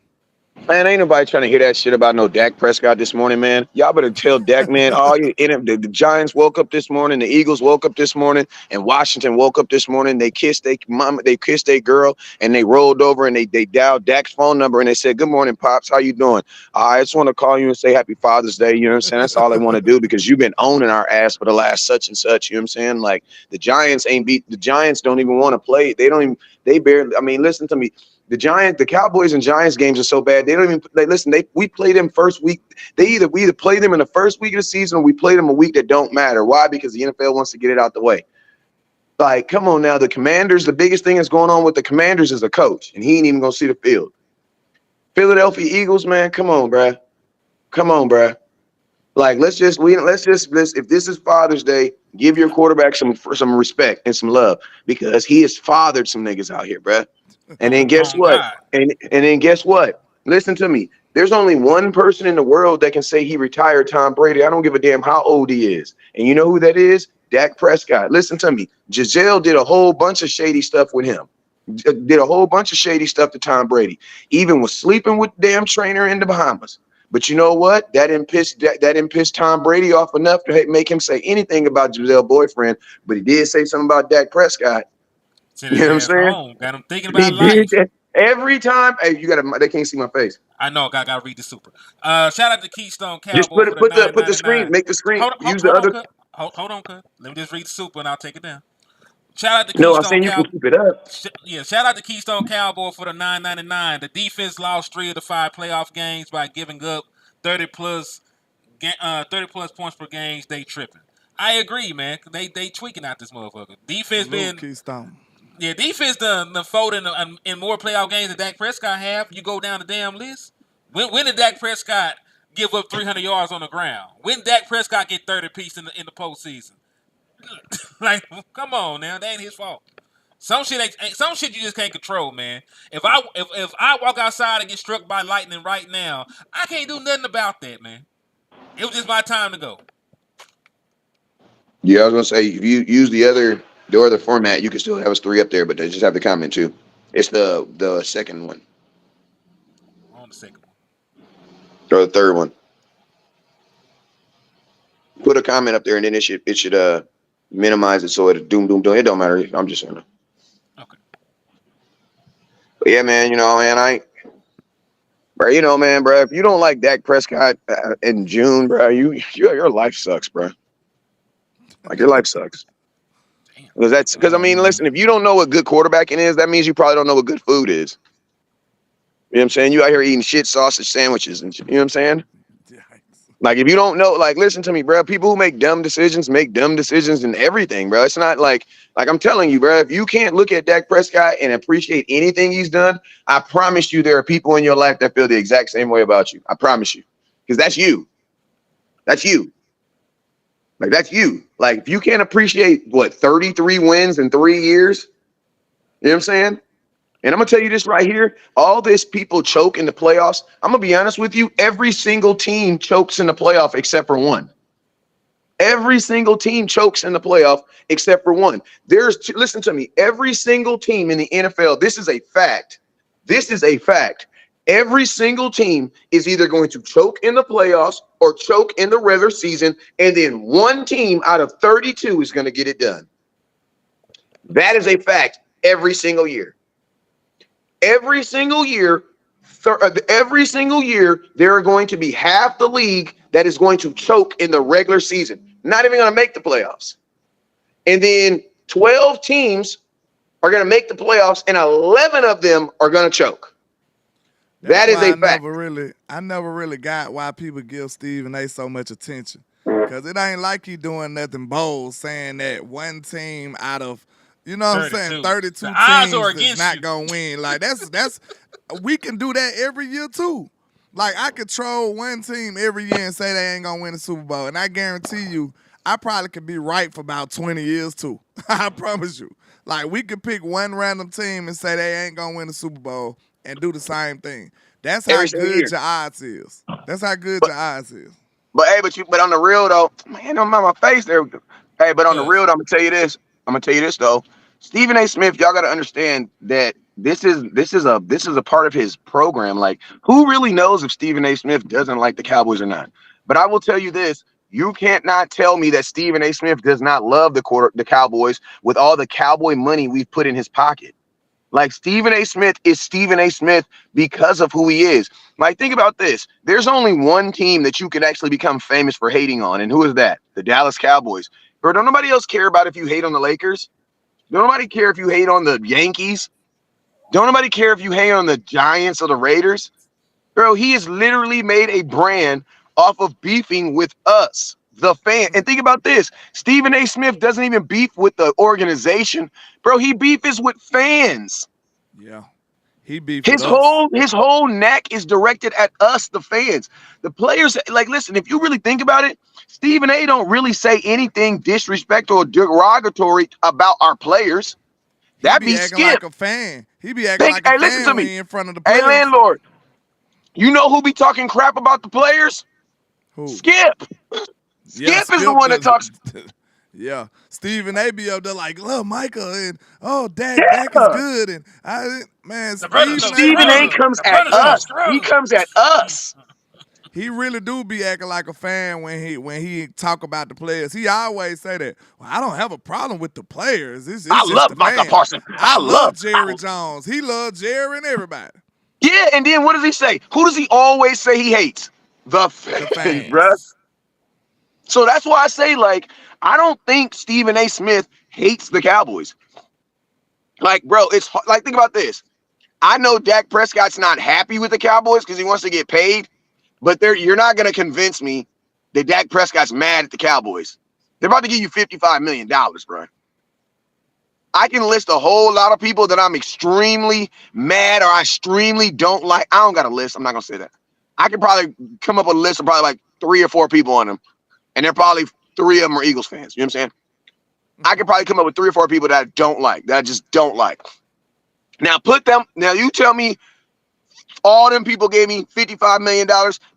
Man, ain't nobody trying to hear that shit about no Dak Prescott this morning, man. Y'all better tell Dak, man, all you the Giants woke up this morning, the Eagles woke up this morning, and Washington woke up this morning. They kissed their mom, they kissed their girl, and they rolled over and they dialed Dak's phone number and they said, "Good morning, Pops. How you doing? I just want to call you and say Happy Father's Day." You know what I'm saying? That's all they want to do because you've been owning our ass for the last such and such. You know what I'm saying? Like the Giants don't even want to play. They barely, I mean, listen to me. The Cowboys and Giants games are so bad. They don't even listen. We play them first week. We either play them in the first week of the season or we play them a week that don't matter. Why? Because the NFL wants to get it out the way. Like, come on now. The Commanders, the biggest thing that's going on with the Commanders is a coach, and he ain't even gonna see the field. Philadelphia Eagles, man, come on, bruh. Come on, bruh. Like, let's just if this is Father's Day, give your quarterback some respect and some love because he has fathered some niggas out here, bruh. And then guess what? God. And then guess what? Listen to me. There's only one person in the world that can say he retired Tom Brady. I don't give a damn how old he is. And you know who that is? Dak Prescott. Listen to me. Giselle did a whole bunch of shady stuff with him. Did a whole bunch of shady stuff to Tom Brady. Even was sleeping with the damn trainer in the Bahamas. But you know what? That didn't piss Tom Brady off enough to make him say anything about Giselle's boyfriend. But he did say something about Dak Prescott. You know what I'm saying? Got him thinking about life. Every time. Hey, they can't see my face. I know. Gotta read the super. Shout out to Keystone Cowboy. Just put the screen. Make the screen. Use the other. Hold on, cuz. Let me just read the super and I'll take it down. Shout out to No, Keystone I'm saying you can keep it up. Shout out to Keystone Cowboy for the $9.99. The defense lost 3 of the 5 playoff games by giving up 30 plus points per game. They tripping. I agree, man. They tweaking out this motherfucker. Defense been Keystone. Yeah, defense done folded in more playoff games than Dak Prescott have. You go down the damn list. When did Dak Prescott give up 300 yards on the ground? When did Dak Prescott get 30 apiece in the postseason? Like, come on now, that ain't his fault. Some shit you just can't control, man. If I walk outside and get struck by lightning right now, I can't do nothing about that, man. It was just my time to go. Yeah, I was gonna say if you use the other format, you can still have us 3 up there, but they just have the comment too. It's the second one On the second one. or the third one. Put a comment up there, and then it should minimize it so it doom. It don't matter. I'm just saying. Okay. But yeah, man. Bro, if you don't like Dak Prescott in June, bro, your life sucks, bro. Like your life sucks. Because I mean, listen, if you don't know what good quarterbacking is, that means you probably don't know what good food is. You know what I'm saying? You out here eating shit sausage sandwiches, and you know what I'm saying? Like if you don't know, like listen to me, bro. People who make dumb decisions in everything, bro. It's not like I'm telling you, bro. If you can't look at Dak Prescott and appreciate anything he's done, I promise you there are people in your life that feel the exact same way about you. I promise you, because that's you. That's you. Like that's you. Like if you can't appreciate 33 wins in 3 years, you know what I'm saying? And I'm gonna tell you this right here: all this people choke in the playoffs. I'm gonna be honest with you. Every single team chokes in the playoff except for one. Every single team chokes in the playoff except for one. Listen to me. Every single team in the NFL. This is a fact. This is a fact. Every single team is either going to choke in the playoffs or choke in the regular season, and then one team out of 32 is going to get it done. That is a fact every single year. Every single year, there are going to be half the league that is going to choke in the regular season, not even going to make the playoffs. And then 12 teams are going to make the playoffs, and 11 of them are going to choke. That is a fact. I never really got why people give Stephen A so much attention, because it ain't like he doing nothing bold saying that one team out of, you know what I'm saying, 32 teams is not gonna win. Like that's we can do that every year too. Like I could troll one team every year and say they ain't gonna win the Super Bowl, and I guarantee you, I probably could be right for about 20 years too. I promise you. Like we could pick one random team and say they ain't gonna win the Super Bowl and do the same thing. That's how good your odds is. That's how good your odds is. But on the real though, man, I'm on my face there. Hey, but on the real, I'm gonna tell you this though. Stephen A. Smith, y'all gotta understand that this is a part of his program. Like, who really knows if Stephen A. Smith doesn't like the Cowboys or not? But I will tell you this: you can't not tell me that Stephen A. Smith does not love the Cowboys with all the Cowboy money we've put in his pocket. Like Stephen A. Smith is Stephen A. Smith because of who he is. Like, think about this. There's only one team that you can actually become famous for hating on, and who is that? The Dallas Cowboys. Bro, don't nobody else care about if you hate on the Lakers? Don't nobody care if you hate on the Yankees? Don't nobody care if you hate on the Giants or the Raiders? Bro, he has literally made a brand off of beefing with us, the fan. And think about this. Stephen A. Smith doesn't even beef with the organization. Bro, he beefs with fans. Yeah. He beefs his whole neck is directed at us, the fans. The players, like, listen, if you really think about it, Stephen A. don't really say anything disrespectful or derogatory about our players. That'd be Skip. Like a fan. He be acting like a fan when he in front of the players. Hey, landlord, you know who be talking crap about the players? Who? Skip. Skip is the one that talks. Yeah, Stephen A. be up there like, look, Micah, and Dak is good, and Stephen A. comes at us. He comes at us. He really do be acting like a fan when he talk about the players. He always say that. Well, I don't have a problem with the players. It's I love Micah Parsons. I love Jerry Jones. He loves Jerry and everybody. Yeah, and then what does he say? Who does he always say he hates? The fans, bruh. So that's why I say, like, I don't think Stephen A. Smith hates the Cowboys. Like, bro, it's like, think about this. I know Dak Prescott's not happy with the Cowboys because he wants to get paid, but you're not going to convince me that Dak Prescott's mad at the Cowboys. They're about to give you $55 million, bro. I can list a whole lot of people that I'm extremely mad or I extremely don't like. I don't got a list. I'm not going to say that. I could probably come up with a list of probably like 3 or 4 people on them. And they're probably 3 of them are Eagles fans. You know what I'm saying? I could probably come up with 3 or 4 people that I don't like, that I just don't like. Now you tell me all them people gave me $55 million.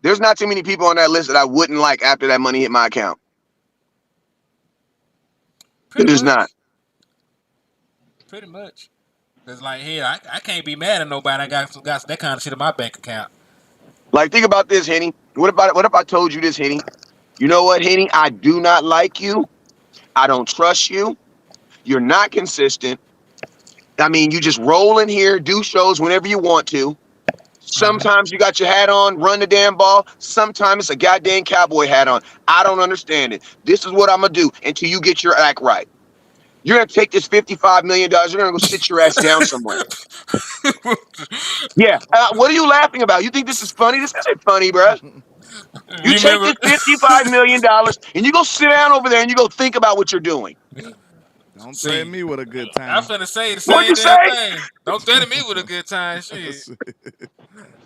There's not too many people on that list that I wouldn't like after that money hit my account. There's not. Pretty much. It's like, hey, I can't be mad at nobody. I got that kind of shit in my bank account. Like, think about this, Henny. What if I told you this, Henny? You know what, Henny? I do not like you. I don't trust you. You're not consistent. I mean, you just roll in here, do shows whenever you want to. Sometimes you got your hat on, run the damn ball. Sometimes it's a goddamn cowboy hat on. I don't understand it. This is what I'm going to do until you get your act right. You're going to take this $55 million. You're going to go sit your ass down somewhere. Yeah. What are you laughing about? You think this is funny? This isn't funny, bro. You take this $55 million and you go sit down over there and you go think about what you're doing. Don't threaten me with a good time. I'm finna say the What'd same you damn say? thing. Don't threaten me with a good time. Shit.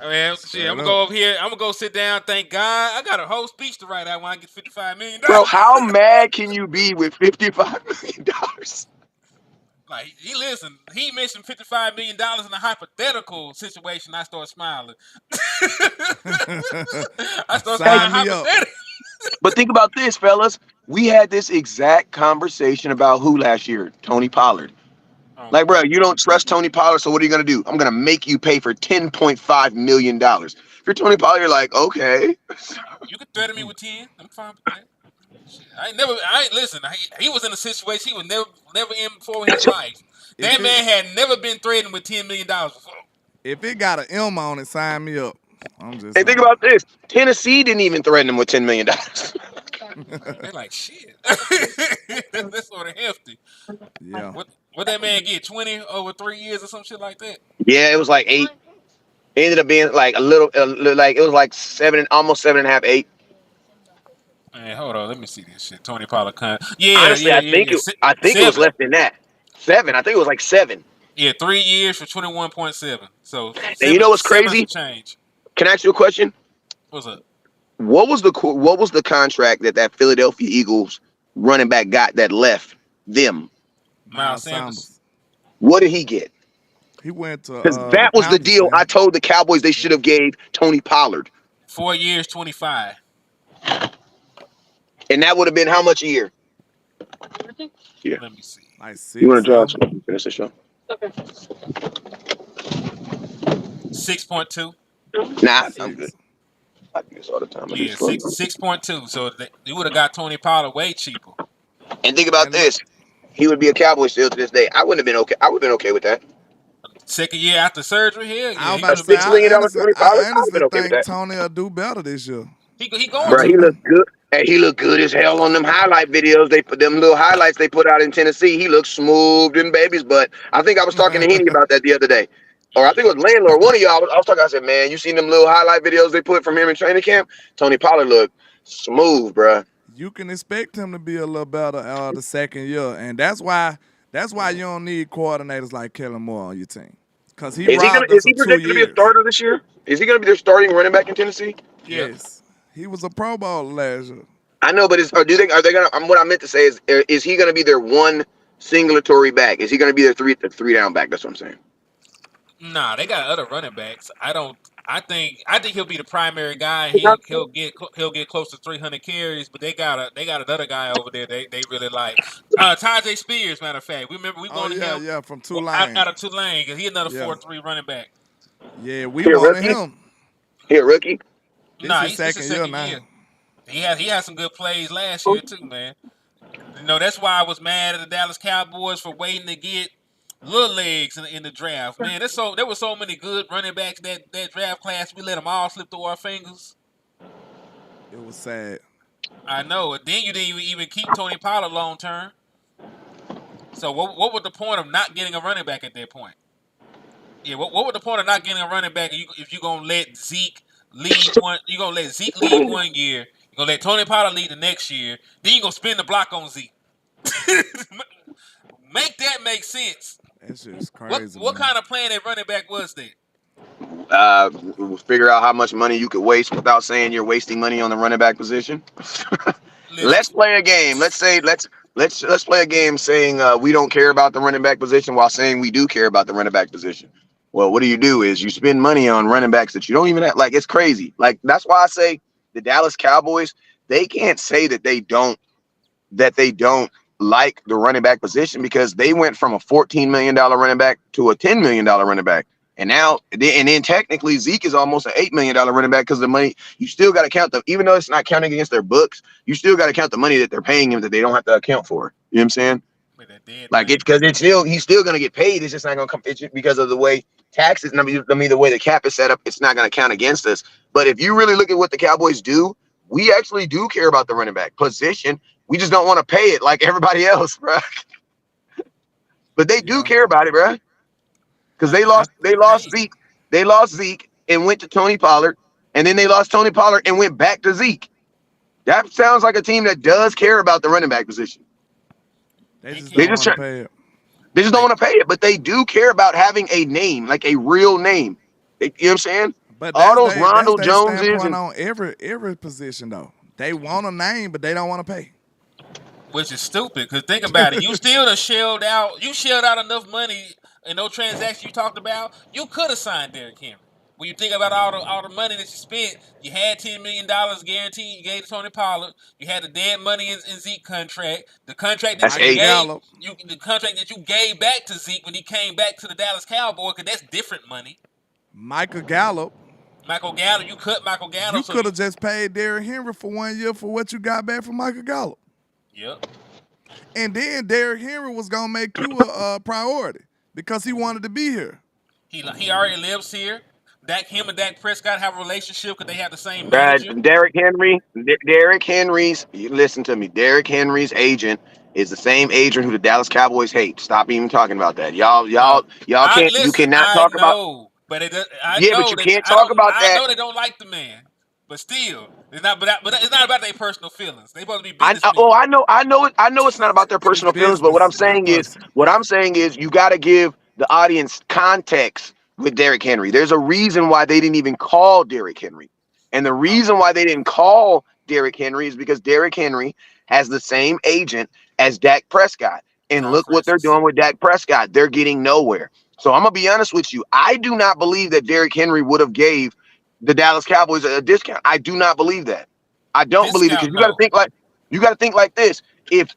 I mean, shit, I'm gonna go over here. I'm gonna go sit down. Thank God, I got a whole speech to write out when I get $55 million. Bro, how mad can you be with $55 million? Like, he mentioned $55 million in a hypothetical situation. I start smiling. I start smiling hypothetically. But think about this, fellas. We had this exact conversation about who last year? Tony Pollard. Like, bro, you don't trust Tony Pollard, so what are you going to do? I'm going to make you pay for $10.5 million. If you're Tony Pollard, you're like, okay. You could threaten me with 10. I'm fine with that. He was in a situation he was never in before in his life. That man had never been threatened with $10 million before. If it got an M on it, sign me up. I'm just think about this. Tennessee didn't even threaten him with $10 million. They're like, shit. That's sort of hefty. Yeah. What that man get? 20 over 3 years or some shit like that? Yeah, it was like 8. It ended up being like it was like 7, almost 7.5, 8. Man, hold on, let me see this shit. Tony Pollard, yeah. Honestly, I think it was less than that. 7. I think it was like 7. Yeah, 3 years for 21.7. So, and you know what's crazy? Change. Can I ask you a question? What's up? What was the contract that Philadelphia Eagles running back got that left them? Miles Sanders. What did he get? He went to because that was the deal I told the Cowboys they should have gave Tony Pollard. 4 years, 25. And that would have been how much a year? Yeah. Let me see. You want to draw something? Finish the show. Okay. 6.2. Nah, I'm good. I do this all the time. Yeah, 6.2. So you would have got Tony Pollard way cheaper. And think about this. He would be a Cowboy still to this day. I wouldn't have been okay. I would have been okay with that. Second year after surgery here. Yeah, $6 million Tony Pollard. I would have been okay with that. Tony will do better this year. He going Bro, to. he looked good. And he looked good as hell on them highlight videos. They put them little highlights they put out in Tennessee. He looked smooth in baby's butt. I think I was talking to Henny about that the other day. Or I think it was Landlord. One of y'all, I was talking, I said, man, you seen them little highlight videos they put from him in training camp? Tony Pollard looked smooth, bro. You can expect him to be a little better the second year. And that's why you don't need coordinators like Kellen Moore on your team. Because is he projected to be a starter this year? Is he going to be their starting running back in Tennessee? Yes. He was a Pro Bowl last year. I know, but are they gonna? What I meant to say is he gonna be their one singletary back? Is he gonna be their three down back? That's what I'm saying. Nah, they got other running backs. I think he'll be the primary guy. He'll get close to 300 carries, but they got another guy over there they really like. Tajay Spears, matter of fact. We wanted him. Yeah, from Tulane. Out of Tulane, because he's another 4-3 running back. Yeah, we wanted him. Here, rookie. Nah, he's second year now. He had some good plays last year too, man. You know, that's why I was mad at the Dallas Cowboys for waiting to get little legs in the draft. Man, there were so many good running backs that draft class. We let them all slip through our fingers. It was sad. I know. And then you didn't even keep Tony Pollard long term. So what was the point of not getting a running back at that point? Yeah, what was the point of not getting a running back if you're gonna let Zeke lead one? You're gonna let Zeke lead 1 year. You're gonna let Tony Pollard lead the next year. Then you're gonna spin the block on Zeke. Make that make sense. That's just crazy. What kind of plan at running back was that? Figure out how much money you could waste without saying you're wasting money on the running back position. Let's play a game. Let's Let's play a game saying we don't care about the running back position while saying we do care about the running back position. Well, what do is you spend money on running backs that you don't even have. Like, it's crazy. Like, that's why I say the Dallas Cowboys, they can't say that they don't like the running back position, because they went from a $14 million running back to a $10 million running back. And now, and then technically Zeke is almost an $8 million running back, because the money, you still got to count even though it's not counting against their books, you still got to count the money that they're paying him that they don't have to account for. You know what I'm saying? With that dead Like, money. it's because he's still going to get paid. It's just not going to come, it's just because of the way taxes, I mean, the way the cap is set up, it's not going to count against us. But if you really look at what the Cowboys do, we actually do care about the running back position. We just don't want to pay it like everybody else, bro. But they do Yeah. care about it, bro. Because they lost Zeke. They lost Zeke and went to Tony Pollard. And then they lost Tony Pollard and went back to Zeke. That sounds like a team that does care about the running back position. They just They don't just want to pay it. They just don't want to pay it, but they do care about having a name, like a real name. You know what I'm saying? But All that's those Rondo their Joneses standpoint and on every position though. They want a name, but they don't want to pay. Which is stupid, because think about it. You still done shelled out. You shelled out enough money in those transactions you talked about. You could have signed Derrick Henry. When you think about all the money that you spent, you had $10 million guaranteed. You gave to Tony Pollard. You had the dead money in Zeke contract. The contract that That's you eight. gave, the contract that you gave back to Zeke when he came back to the Dallas Cowboys, because that's different money. Michael Gallup, You cut Michael Gallup. you could have just paid Derrick Henry for 1 year for what you got back from Michael Gallup. Yep. And then Derrick Henry was gonna make you a priority because he wanted to be here. He already lives here. Him and Dak Prescott have a relationship because they have the same Brad, manager. Derrick Henry's, you listen to me. Derrick Henry's agent is the same agent who the Dallas Cowboys hate. Stop even talking about that. Y'all can't, you cannot I talk about, know, but I yeah, but know you that can't talk about I that. know they don't like the man, but still, it's not. But it's not about their personal feelings. They supposed to be businessmen. I know it's not about their It's personal feelings, but business, not personal. what I'm saying is you got to give the audience context with Derrick Henry. There's a reason why they didn't even call Derrick Henry. And the reason why they didn't call Derrick Henry is because Derrick Henry has the same agent as Dak Prescott. And look what they're Francis. doing with Dak Prescott. They're getting nowhere. So I'm going to be honest with you. I do not believe that Derrick Henry would have gave the Dallas Cowboys a discount. I do not believe that. I don't believe it, because Discount, no. you got to think like this. If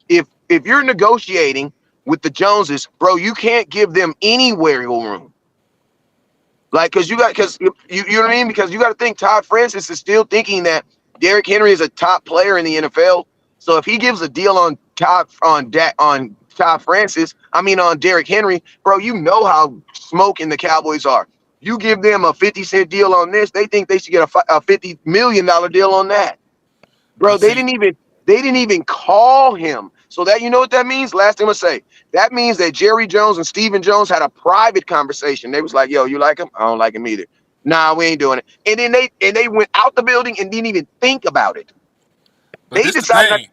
you're negotiating with the Joneses, bro, you can't give them any wiggle room. Like, because you know what I mean? Because you got to think Todd Francis is still thinking that Derrick Henry is a top player in the NFL. So if he gives a deal on Todd Francis, on Derrick Henry, bro, you know how smoking the Cowboys are. You give them a 50-cent deal on this, they think they should get a $50 million deal on that. Bro, But they see, didn't even call him. So that, you know what that means? Last thing I'm gonna say, that means that Jerry Jones and Stephen Jones had a private conversation. They was like, "Yo, you like him? I don't like him either. Nah, we ain't doing it." And then they went out the building and didn't even think about it. but They this the decided. thing.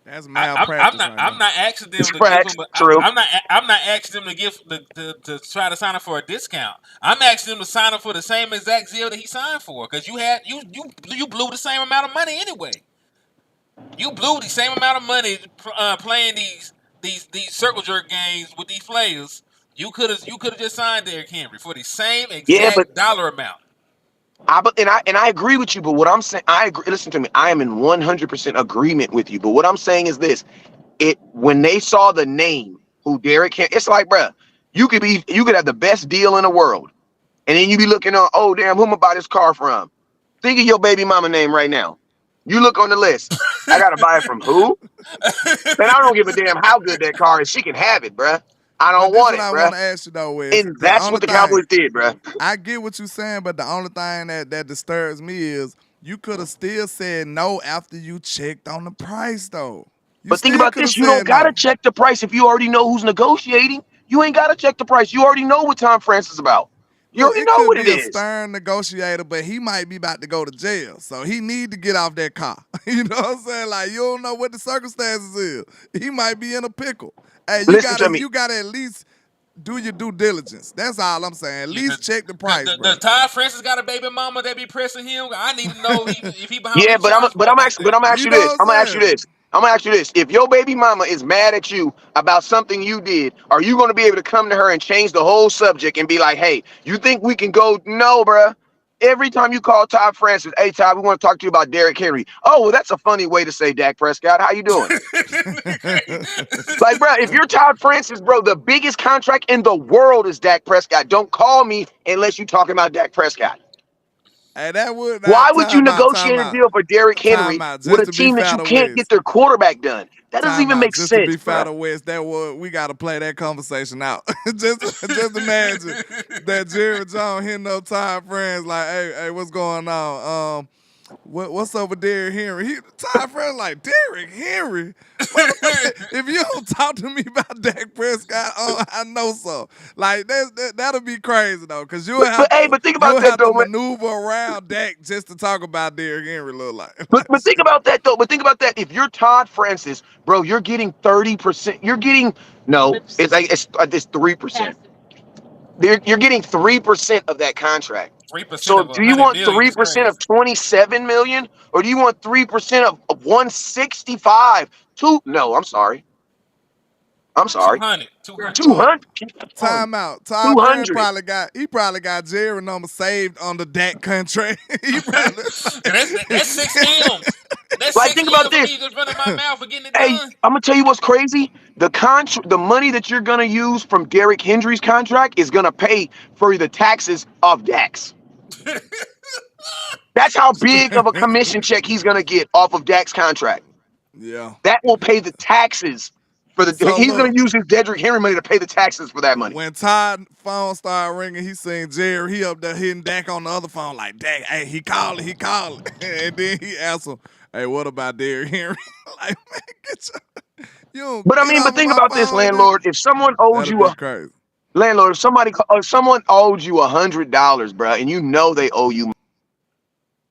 That's I'm malpractice. not. Right I'm now. not asking them It's to give facts. them. True. I'm not asking them to give to try to sign up for a discount. I'm asking them to sign up for the same exact deal that he signed for, because you blew the same amount of money anyway. You blew the same amount of money playing these circle jerk games with these players. You could have just signed Derrick Henry for the same Yeah, but exact dollar amount. I agree with you. But what I'm saying, I agree. Listen to me. I am in 100% agreement with you. But what I'm saying is this: when they saw the name who Derrick Henry, it's like, bruh, you could have the best deal in the world, and then you be looking on, oh damn, who am I buy this car from? Think of your baby mama name right now. You look on the list. I gotta buy it from who? Man, I don't give a damn how good that car is. She can have it, bruh. I But don't this is want what it, I bruh. want to ask you though is And the that's only what the thing Cowboys did, bruh. I get what you're saying, but the only thing that disturbs me is you could have still said no after you checked on the price though. You But think still about could have this: you don't said gotta no. check the price if you already know who's negotiating. You ain't gotta check the price. You already know what Tom France is about. You Look, already it know could what it be a is. stern negotiator, but he might be about to go to jail. So he need to get off that car. You know what I'm saying? Like, you don't know what the circumstances is. He might be in a pickle. Hey, Listen to me. you gotta at least do your due diligence. That's all I'm saying. At least check the price, bro. Does Todd Francis got a baby mama that be pressing him? I need to know if he behind Yeah, these but I'm child but support I'm like actually but that. I'm gonna ask You you know this. what I'm gonna I'm ask you saying? this. I'm gonna ask you this: if your baby mama is mad at you about something you did, are you gonna be able to come to her and change the whole subject and be like, "Hey, you think we can go?" No, bruh. Every time you call Todd Francis, "Hey Todd, we want to talk to you about Derrick Henry." Oh, well, that's a funny way to say Dak Prescott. How you doing? Like, bro, if you're Todd Francis, bro, the biggest contract in the world is Dak Prescott. Don't call me unless you're talking about Dak Prescott. Hey, that would Why not would you time negotiate a out. deal for Derrick Time Henry out. with Just a to be team that fair you to can't get West. their quarterback done? That doesn't Time even out. make Just to be sense, fair bro. to West, we got to play that conversation out. just imagine that Jerry Jones hitting up Todd Friends like, hey, what's going on? What's up with Derrick Henry? Todd Friends like, Derrick Henry? Motherfucker, if you don't talk to me about Dak Prescott, I know so. Like that'll be crazy though, because But think about you'll that have to though, man. maneuver around Dak just to talk about Derrick Henry. Look like, But think about that though. But think about that. If you're Todd Francis, bro, you're getting 30%. You're getting it's 3%. You're getting 3% of that contract. 3% So of do you 100 want million is 3% crazy. of 27 million, or do you want 3% of 165? No, I'm sorry. I'm sorry. 200. 200. 200. time out. Todd Friend 200. probably got Jerry number saved on the Dak contract. He probably That's 6 M's. That's Like, 6 think about M's for this. me just running my mouth for getting it Hey, done. I'm gonna tell you what's crazy. The money that you're gonna use from Derrick Henry's contract is gonna pay for the taxes of Dak's. That's how big of a commission check he's gonna get off of Dak's contract. yeah. That will pay the taxes for the. So He's gonna look, use his Derrick Henry money to pay the taxes for that money. when Todd phone started ringing, he seen Jerry. He up there hitting Dak on the other phone like, Dak, hey, he calling. And then he asked him, hey, what about Derrick Henry? Like, man, get your, you don't But I get mean, off but of think my about this, phone with this. landlord. If someone owed That'd you be a crazy. landlord, if someone owed you $100, bro, and you know they owe you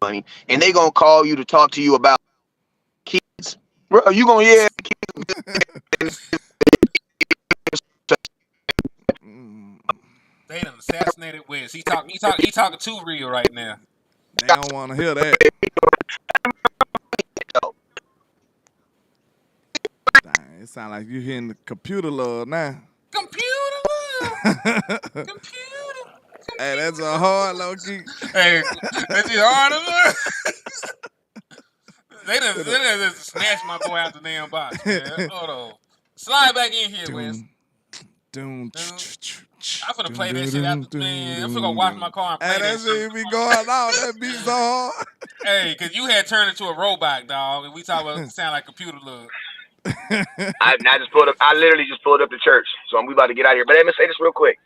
money, and they gonna call you to talk to you about kids, bro, you gonna They done assassinated Wiz. He talking too real right now. They don't want to hear that. Dang, it sound like you hitting the computer love now. Computer love. Computer. Hey, that's a hard low key. Hey, that's your hard love. They done snatched my boy out the damn box, man. Hold on. Slide back in here, Wiz. Doom. I'm finna play that shit out, man. I'm finna go wash my car and play Hey, that that shit shit. be going on. That beat so hard. Hey, cause you had turned into a robot, dog, and we talk about sound like computer love. I literally just pulled up to church, so we about to get out of here. But let me say this real quick,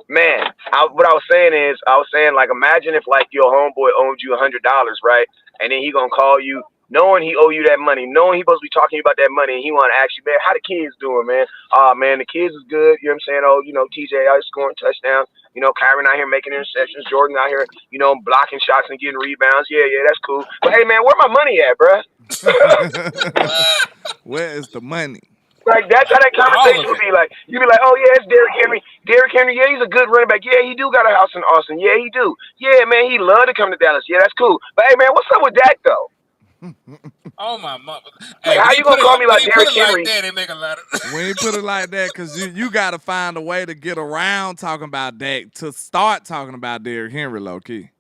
man. What I was saying, like, imagine if like your homeboy owed you $100, right? And then he gonna call you, knowing he owe you that money, knowing he supposed to be talking to you about that money, and he want to ask you, man, how the kids doing, man? Man, the kids is good. You know what I'm saying? Oh, TJ out here scoring touchdowns. Kyron out here making interceptions. Jordan out here, blocking shots and getting rebounds. Yeah, that's cool. But hey, man, where my money at, bruh? Where is the money? Like, that's how that conversation would be. Like, you'd be like, oh, yeah, it's Derrick Henry. Derrick Henry, yeah, he's a good running back. Yeah, he do got a house in Austin. Yeah, he do. Yeah, man, he love to come to Dallas. Yeah, that's cool. But, hey, man, what's up with Dak, though? Oh, my mother. Hey, how you going to call me like Derrick Henry? Like that, they make a lot of... When you put it like that, because you got to find a way to get around talking about Dak to start talking about Derrick Henry, low-key.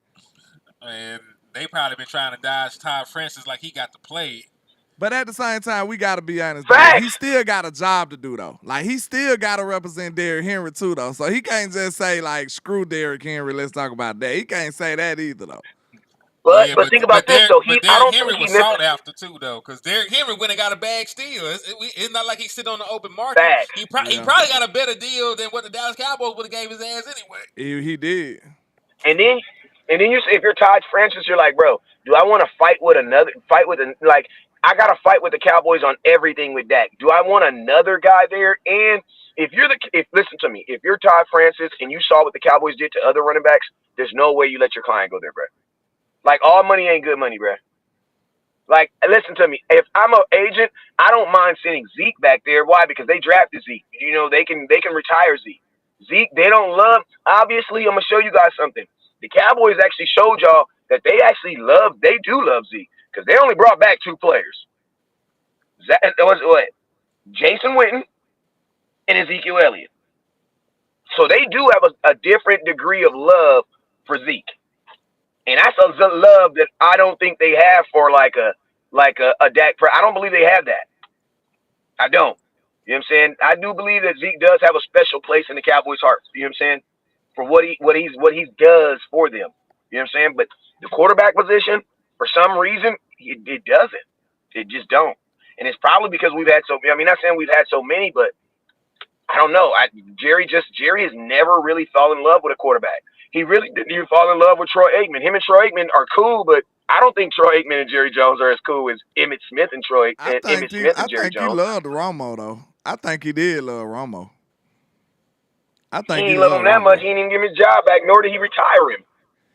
And they probably been trying to dodge Todd Francis like he got to play. But at the same time, we got to be honest. Facts. He still got a job to do, though. Like, he still got to represent Derrick Henry, too, though. So he can't just say, like, screw Derrick Henry, let's talk about that. He can't say that either, though. But think about this, though. I don't Henry think was sought after, too, though, because Derrick Henry went and got a bag still. It's not like he's sitting on the open market. Facts. He probably got a better deal than what the Dallas Cowboys would have gave his ass anyway. He did. And then if you're Todd Francis, you're like, bro, do I want to I got to fight with the Cowboys on everything with Dak. Do I want another guy there? And listen to me, if you're Todd Francis and you saw what the Cowboys did to other running backs, there's no way you let your client go there, bro. Like, all money ain't good money, bro. Like, listen to me. If I'm an agent, I don't mind sending Zeke back there. Why? Because they drafted Zeke. They can retire Zeke. Zeke, they don't love. Obviously, I'm gonna show you guys something. The Cowboys actually showed y'all that they do love Zeke, because they only brought back 2 players. That was what? Jason Witten and Ezekiel Elliott. So they do have a different degree of love for Zeke. And that's a love that I don't think they have for like a Dak. I don't believe they have that. I don't. You know what I'm saying? I do believe that Zeke does have a special place in the Cowboys' hearts. You know what I'm saying? For what he does for them. You know what I'm saying? But the quarterback position, for some reason, it doesn't. It just don't. And it's probably because we've had not saying we've had so many, but I don't know. Jerry has never really fallen in love with a quarterback. He really didn't even fall in love with Troy Aikman. Him and Troy Aikman are cool, but I don't think Troy Aikman and Jerry Jones are as cool as Emmitt Smith and Jerry Jones. He loved Romo though. I think he did love Romo. I think he loved him that much. He didn't even give him his job back, nor did he retire him.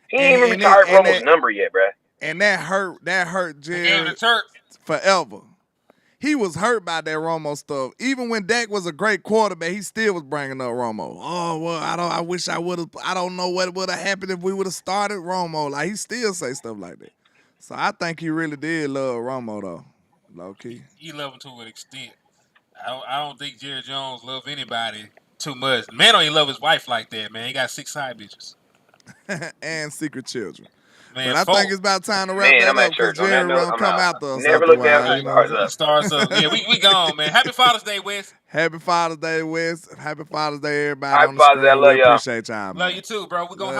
He didn't even retire Romo's number yet, bruh. And that hurt Jerry forever. He was hurt by that Romo stuff. Even when Dak was a great quarterback, he still was bringing up Romo. Oh, well, I wish I would have. I don't know what would have happened if we would have started Romo. Like, he still say stuff like that. So I think he really did love Romo, though, low key. He loved him to an extent. I don't think Jerry Jones loved anybody too much. Man don't even love his wife like that, man. He got 6 side bitches. And secret children. Man, but I think it's about time to wrap that up because Jerry will come after us. Never look down. Stars up. Yeah, we gone, man. Happy Father's Day, Wes. Happy Father's Day, Wes. Happy Father's Day, everybody Happy on the screen. I love y'all. Appreciate y'all, man. Love you too, bro. We gonna